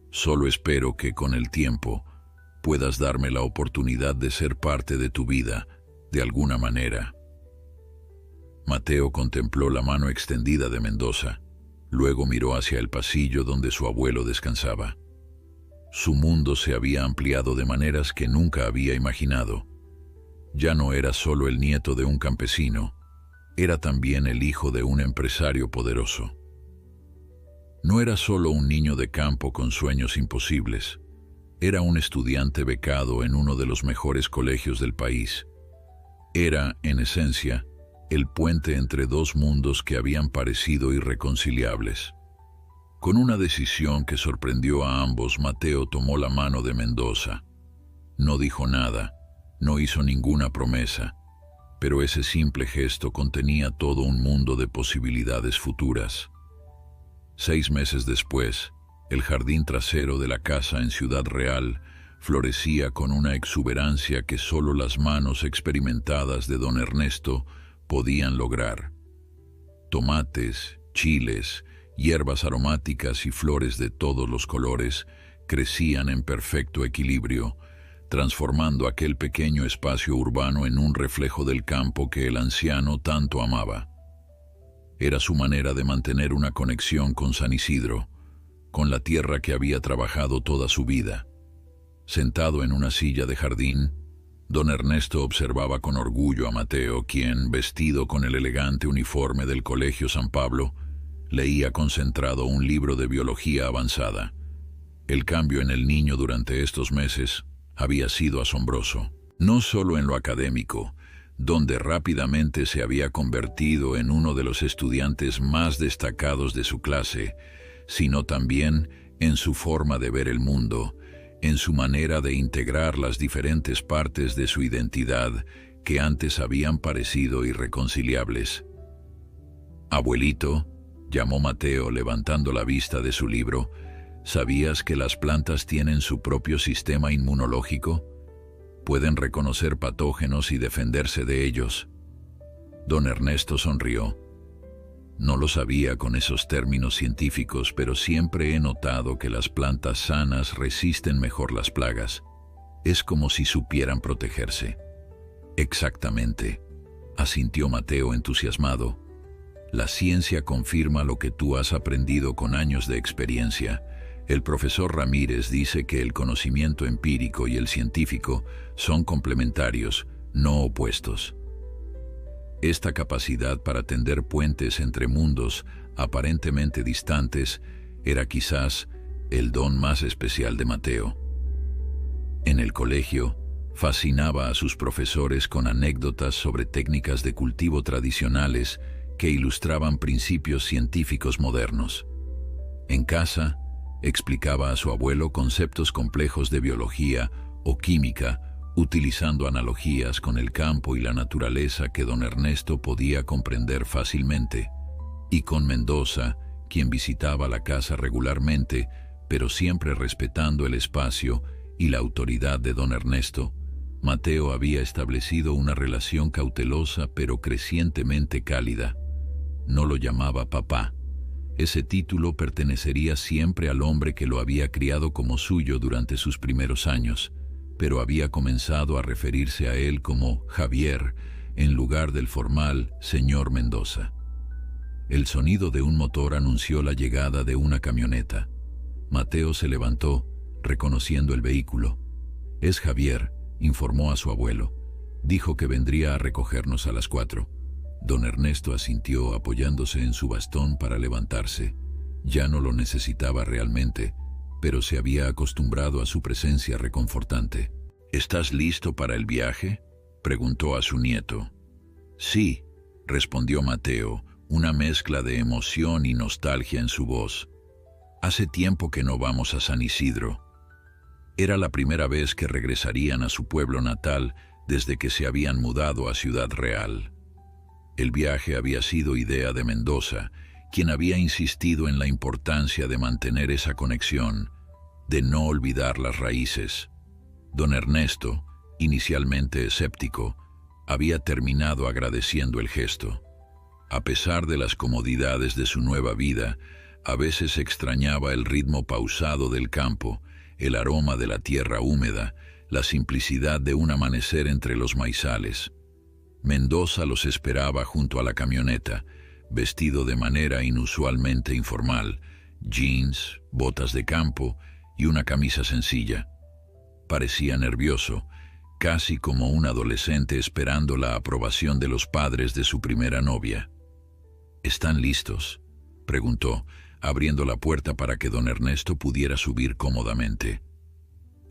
Solo espero que con el tiempo puedas darme la oportunidad de ser parte de tu vida, de alguna manera. Mateo contempló la mano extendida de Mendoza, luego miró hacia el pasillo donde su abuelo descansaba. Su mundo se había ampliado de maneras que nunca había imaginado. Ya no era solo el nieto de un campesino, era también el hijo de un empresario poderoso. No era solo un niño de campo con sueños imposibles, era un estudiante becado en uno de los mejores colegios del país. Era, en esencia, el puente entre dos mundos que habían parecido irreconciliables. Con una decisión que sorprendió a ambos, Mateo tomó la mano de Mendoza. No dijo nada, no hizo ninguna promesa, pero ese simple gesto contenía todo un mundo de posibilidades futuras. 6 meses después, el jardín trasero de la casa en Ciudad Real florecía con una exuberancia que solo las manos experimentadas de don Ernesto podían lograr. Tomates, chiles, hierbas aromáticas y flores de todos los colores crecían en perfecto equilibrio, transformando aquel pequeño espacio urbano en un reflejo del campo que el anciano tanto amaba. Era su manera de mantener una conexión con San Isidro, con la tierra que había trabajado toda su vida. Sentado en una silla de jardín, don Ernesto observaba con orgullo a Mateo, quien, vestido con el elegante uniforme del Colegio San Pablo, leía concentrado un libro de biología avanzada. El cambio en el niño durante estos meses había sido asombroso, no solo en lo académico, donde rápidamente se había convertido en uno de los estudiantes más destacados de su clase, sino también en su forma de ver el mundo, en su manera de integrar las diferentes partes de su identidad que antes habían parecido irreconciliables. «Abuelito», llamó Mateo levantando la vista de su libro, ¿sabías que las plantas tienen su propio sistema inmunológico? Pueden reconocer patógenos y defenderse de ellos. Don Ernesto sonrió. No lo sabía con esos términos científicos, pero siempre he notado que las plantas sanas resisten mejor las plagas. Es como si supieran protegerse. Exactamente, asintió Mateo entusiasmado. La ciencia confirma lo que tú has aprendido con años de experiencia. El profesor Ramírez dice que el conocimiento empírico y el científico son complementarios, no opuestos. Esta capacidad para tender puentes entre mundos aparentemente distantes era quizás el don más especial de Mateo. En el colegio, fascinaba a sus profesores con anécdotas sobre técnicas de cultivo tradicionales que ilustraban principios científicos modernos. En casa, explicaba a su abuelo conceptos complejos de biología o química, utilizando analogías con el campo y la naturaleza que don Ernesto podía comprender fácilmente. Y con Mendoza, quien visitaba la casa regularmente, pero siempre respetando el espacio y la autoridad de don Ernesto, Mateo había establecido una relación cautelosa pero crecientemente cálida. No lo llamaba papá. Ese título pertenecería siempre al hombre que lo había criado como suyo durante sus primeros años, pero había comenzado a referirse a él como Javier, en lugar del formal señor Mendoza. El sonido de un motor anunció la llegada de una camioneta. Mateo se levantó, reconociendo el vehículo. «Es Javier», informó a su abuelo. «Dijo que vendría a recogernos a las 4». Don Ernesto asintió apoyándose en su bastón para levantarse. Ya no lo necesitaba realmente, pero se había acostumbrado a su presencia reconfortante. «¿Estás listo para el viaje?», preguntó a su nieto. «Sí», respondió Mateo, una mezcla de emoción y nostalgia en su voz. «Hace tiempo que no vamos a San Isidro». Era la primera vez que regresarían a su pueblo natal desde que se habían mudado a Ciudad Real. El viaje había sido idea de Mendoza, quien había insistido en la importancia de mantener esa conexión, de no olvidar las raíces. Don Ernesto, inicialmente escéptico, había terminado agradeciendo el gesto. A pesar de las comodidades de su nueva vida, a veces extrañaba el ritmo pausado del campo, el aroma de la tierra húmeda, la simplicidad de un amanecer entre los maizales. Mendoza los esperaba junto a la camioneta, vestido de manera inusualmente informal, jeans, botas de campo y una camisa sencilla. Parecía nervioso, casi como un adolescente esperando la aprobación de los padres de su primera novia. «¿Están listos?», preguntó, abriendo la puerta para que don Ernesto pudiera subir cómodamente.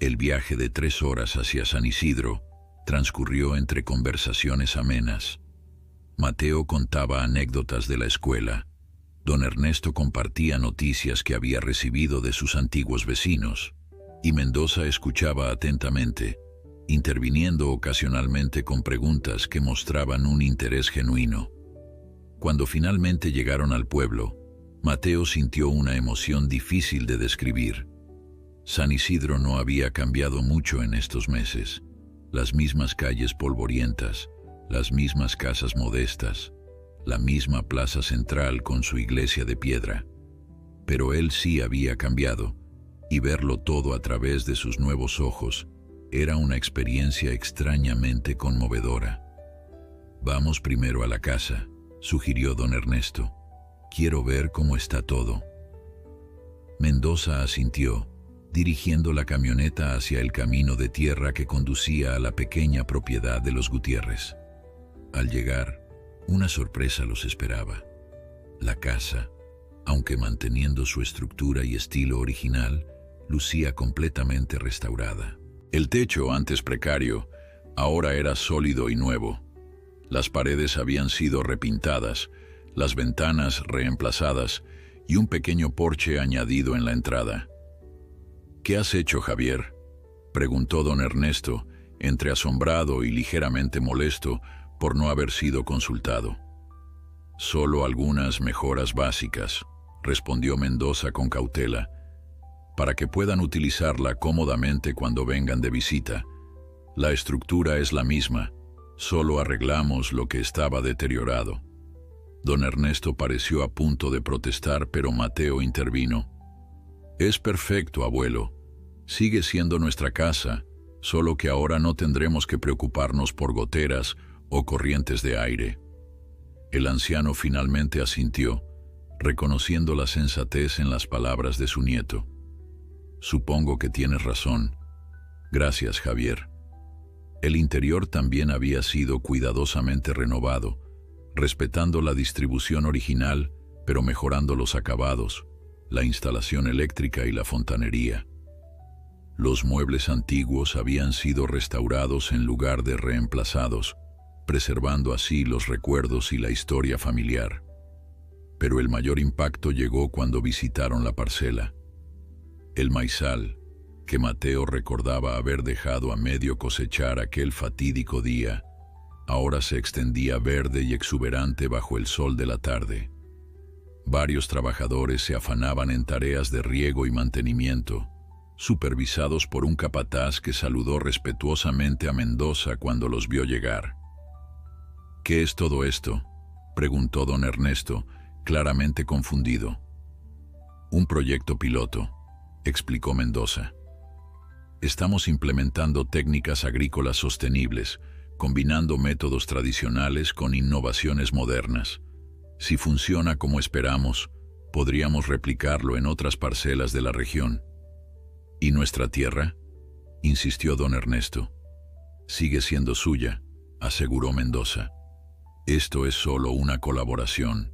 El viaje de 3 horas hacia San Isidro transcurrió entre conversaciones amenas. Mateo contaba anécdotas de la escuela. Don Ernesto compartía noticias que había recibido de sus antiguos vecinos, y Mendoza escuchaba atentamente, interviniendo ocasionalmente con preguntas que mostraban un interés genuino. Cuando finalmente llegaron al pueblo, Mateo sintió una emoción difícil de describir. San Isidro no había cambiado mucho en estos meses. Las mismas calles polvorientas, las mismas casas modestas, la misma plaza central con su iglesia de piedra. Pero él sí había cambiado, y verlo todo a través de sus nuevos ojos era una experiencia extrañamente conmovedora. «Vamos primero a la casa», sugirió don Ernesto. «Quiero ver cómo está todo». Mendoza asintió, dirigiendo la camioneta hacia el camino de tierra que conducía a la pequeña propiedad de los Gutiérrez. Al llegar, una sorpresa los esperaba. La casa, aunque manteniendo su estructura y estilo original, lucía completamente restaurada. El techo, antes precario, ahora era sólido y nuevo. Las paredes habían sido repintadas, las ventanas reemplazadas y un pequeño porche añadido en la entrada. «¿Qué has hecho, Javier?», preguntó don Ernesto, entre asombrado y ligeramente molesto por no haber sido consultado. «Solo algunas mejoras básicas», respondió Mendoza con cautela, «para que puedan utilizarla cómodamente cuando vengan de visita. La estructura es la misma, solo arreglamos lo que estaba deteriorado». Don Ernesto pareció a punto de protestar, pero Mateo intervino. «Es perfecto, abuelo. Sigue siendo nuestra casa, solo que ahora no tendremos que preocuparnos por goteras o corrientes de aire». El anciano finalmente asintió, reconociendo la sensatez en las palabras de su nieto. «Supongo que tienes razón. Gracias, Javier». El interior también había sido cuidadosamente renovado, respetando la distribución original, pero mejorando los acabados, la instalación eléctrica y la fontanería. Los muebles antiguos habían sido restaurados en lugar de reemplazados, preservando así los recuerdos y la historia familiar. Pero el mayor impacto llegó cuando visitaron la parcela. El maizal, que Mateo recordaba haber dejado a medio cosechar aquel fatídico día, ahora se extendía verde y exuberante bajo el sol de la tarde. Varios trabajadores se afanaban en tareas de riego y mantenimiento, supervisados por un capataz que saludó respetuosamente a Mendoza cuando los vio llegar. «¿Qué es todo esto?», preguntó don Ernesto, claramente confundido. «Un proyecto piloto», explicó Mendoza. «Estamos implementando técnicas agrícolas sostenibles, combinando métodos tradicionales con innovaciones modernas. Si funciona como esperamos, podríamos replicarlo en otras parcelas de la región». «¿Y nuestra tierra?», insistió don Ernesto. «Sigue siendo suya», aseguró Mendoza. «Esto es solo una colaboración.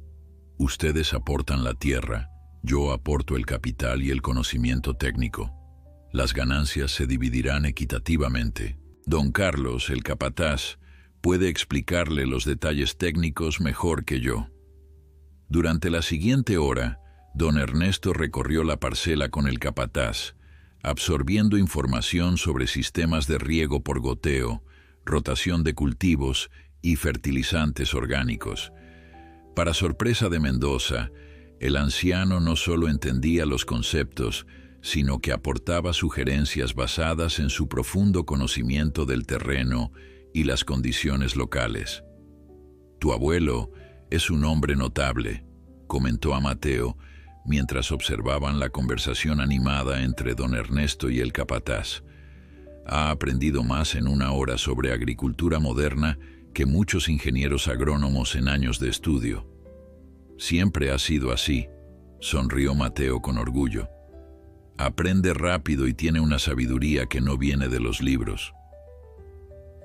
Ustedes aportan la tierra, yo aporto el capital y el conocimiento técnico. Las ganancias se dividirán equitativamente. Don Carlos, el capataz, puede explicarle los detalles técnicos mejor que yo». Durante la siguiente hora, don Ernesto recorrió la parcela con el capataz, absorbiendo información sobre sistemas de riego por goteo, rotación de cultivos y fertilizantes orgánicos. Para sorpresa de Mendoza, el anciano no solo entendía los conceptos, sino que aportaba sugerencias basadas en su profundo conocimiento del terreno y las condiciones locales. «Tu abuelo es un hombre notable», comentó a Mateo, mientras observaban la conversación animada entre don Ernesto y el capataz. «Ha aprendido más en una hora sobre agricultura moderna que muchos ingenieros agrónomos en años de estudio». «Siempre ha sido así», sonrió Mateo con orgullo. «Aprende rápido y tiene una sabiduría que no viene de los libros».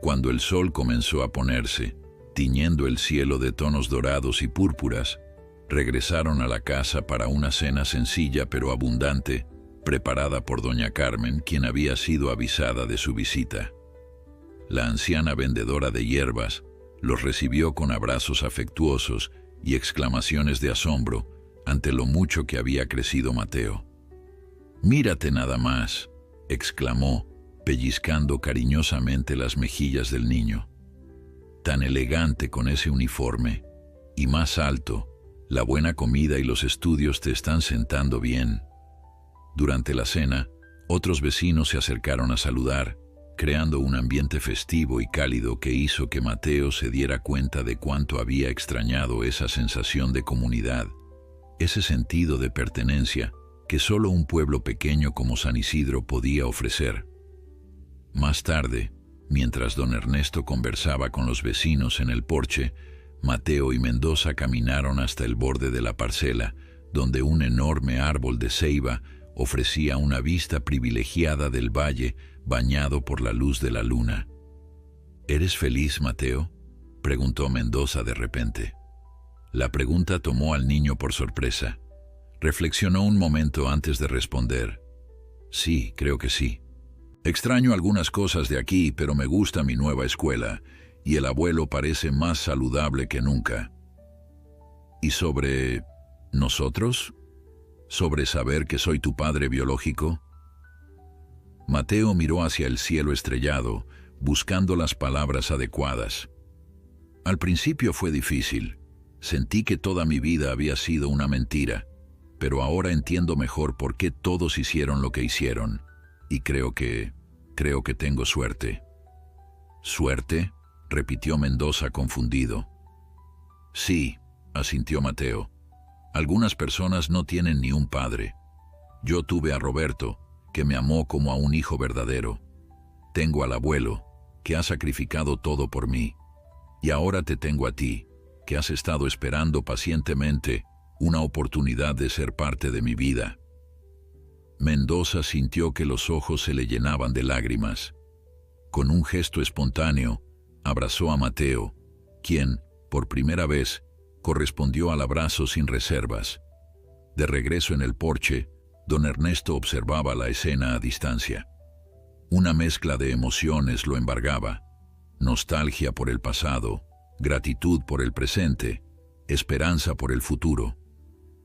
Cuando el sol comenzó a ponerse, tiñendo el cielo de tonos dorados y púrpuras, regresaron a la casa para una cena sencilla pero abundante, preparada por doña Carmen, quien había sido avisada de su visita. La anciana vendedora de hierbas los recibió con abrazos afectuosos y exclamaciones de asombro ante lo mucho que había crecido Mateo. «Mírate nada más», exclamó, pellizcando cariñosamente las mejillas del niño. «Tan elegante con ese uniforme, y más alto, la buena comida y los estudios te están sentando bien». Durante la cena, otros vecinos se acercaron a saludar, creando un ambiente festivo y cálido que hizo que Mateo se diera cuenta de cuánto había extrañado esa sensación de comunidad, ese sentido de pertenencia que solo un pueblo pequeño como San Isidro podía ofrecer. Más tarde, mientras don Ernesto conversaba con los vecinos en el porche, Mateo y Mendoza caminaron hasta el borde de la parcela, donde un enorme árbol de ceiba ofrecía una vista privilegiada del valle bañado por la luz de la luna. «¿Eres feliz, Mateo?», preguntó Mendoza de repente. La pregunta tomó al niño por sorpresa. Reflexionó un momento antes de responder. «Sí, creo que sí. Extraño algunas cosas de aquí, pero me gusta mi nueva escuela, y el abuelo parece más saludable que nunca. ¿Y sobre nosotros? ¿Sobre saber que soy tu padre biológico? Mateo miró hacia el cielo estrellado, buscando las palabras adecuadas. Al principio fue difícil. Sentí que toda mi vida había sido una mentira, pero ahora entiendo mejor por qué todos hicieron lo que hicieron, y creo que tengo suerte. ¿Suerte?, repitió Mendoza confundido. Sí, asintió Mateo. Algunas personas no tienen ni un padre. Yo tuve a Roberto, que me amó como a un hijo verdadero. Tengo al abuelo, que ha sacrificado todo por mí. Y ahora te tengo a ti, que has estado esperando pacientemente una oportunidad de ser parte de mi vida. Mendoza sintió que los ojos se le llenaban de lágrimas. Con un gesto espontáneo, abrazó a Mateo, quien, por primera vez, correspondió al abrazo sin reservas. De regreso en el porche, don Ernesto observaba la escena a distancia. Una mezcla de emociones lo embargaba: nostalgia por el pasado, gratitud por el presente, esperanza por el futuro.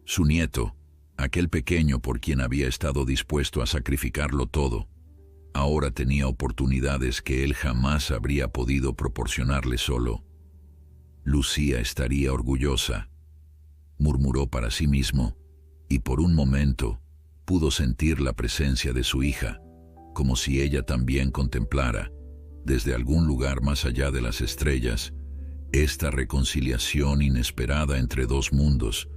Su nieto, aquel pequeño por quien había estado dispuesto a sacrificarlo todo, ahora tenía oportunidades que él jamás habría podido proporcionarle solo. Lucía estaría orgullosa, murmuró para sí mismo, y por un momento pudo sentir la presencia de su hija, como si ella también contemplara, desde algún lugar más allá de las estrellas, esta reconciliación inesperada entre dos mundos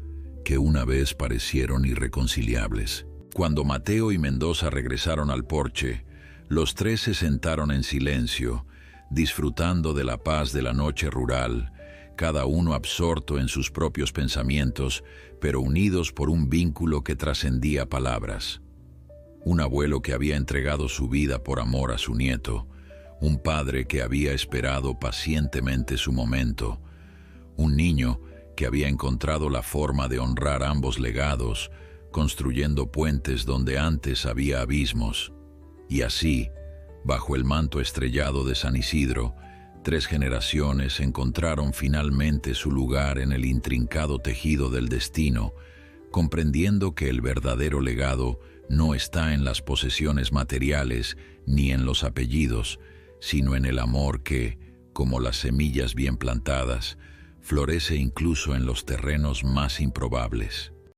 que una vez parecieron irreconciliables. Cuando Mateo y Mendoza regresaron al porche, los tres se sentaron en silencio, disfrutando de la paz de la noche rural, cada uno absorto en sus propios pensamientos, pero unidos por un vínculo que trascendía palabras. Un abuelo que había entregado su vida por amor a su nieto, un padre que había esperado pacientemente su momento, un niño que había encontrado la forma de honrar ambos legados, construyendo puentes donde antes había abismos. Y así, bajo el manto estrellado de San Isidro, 3 generaciones encontraron finalmente su lugar en el intrincado tejido del destino, comprendiendo que el verdadero legado no está en las posesiones materiales ni en los apellidos, sino en el amor que, como las semillas bien plantadas, florece incluso en los terrenos más improbables.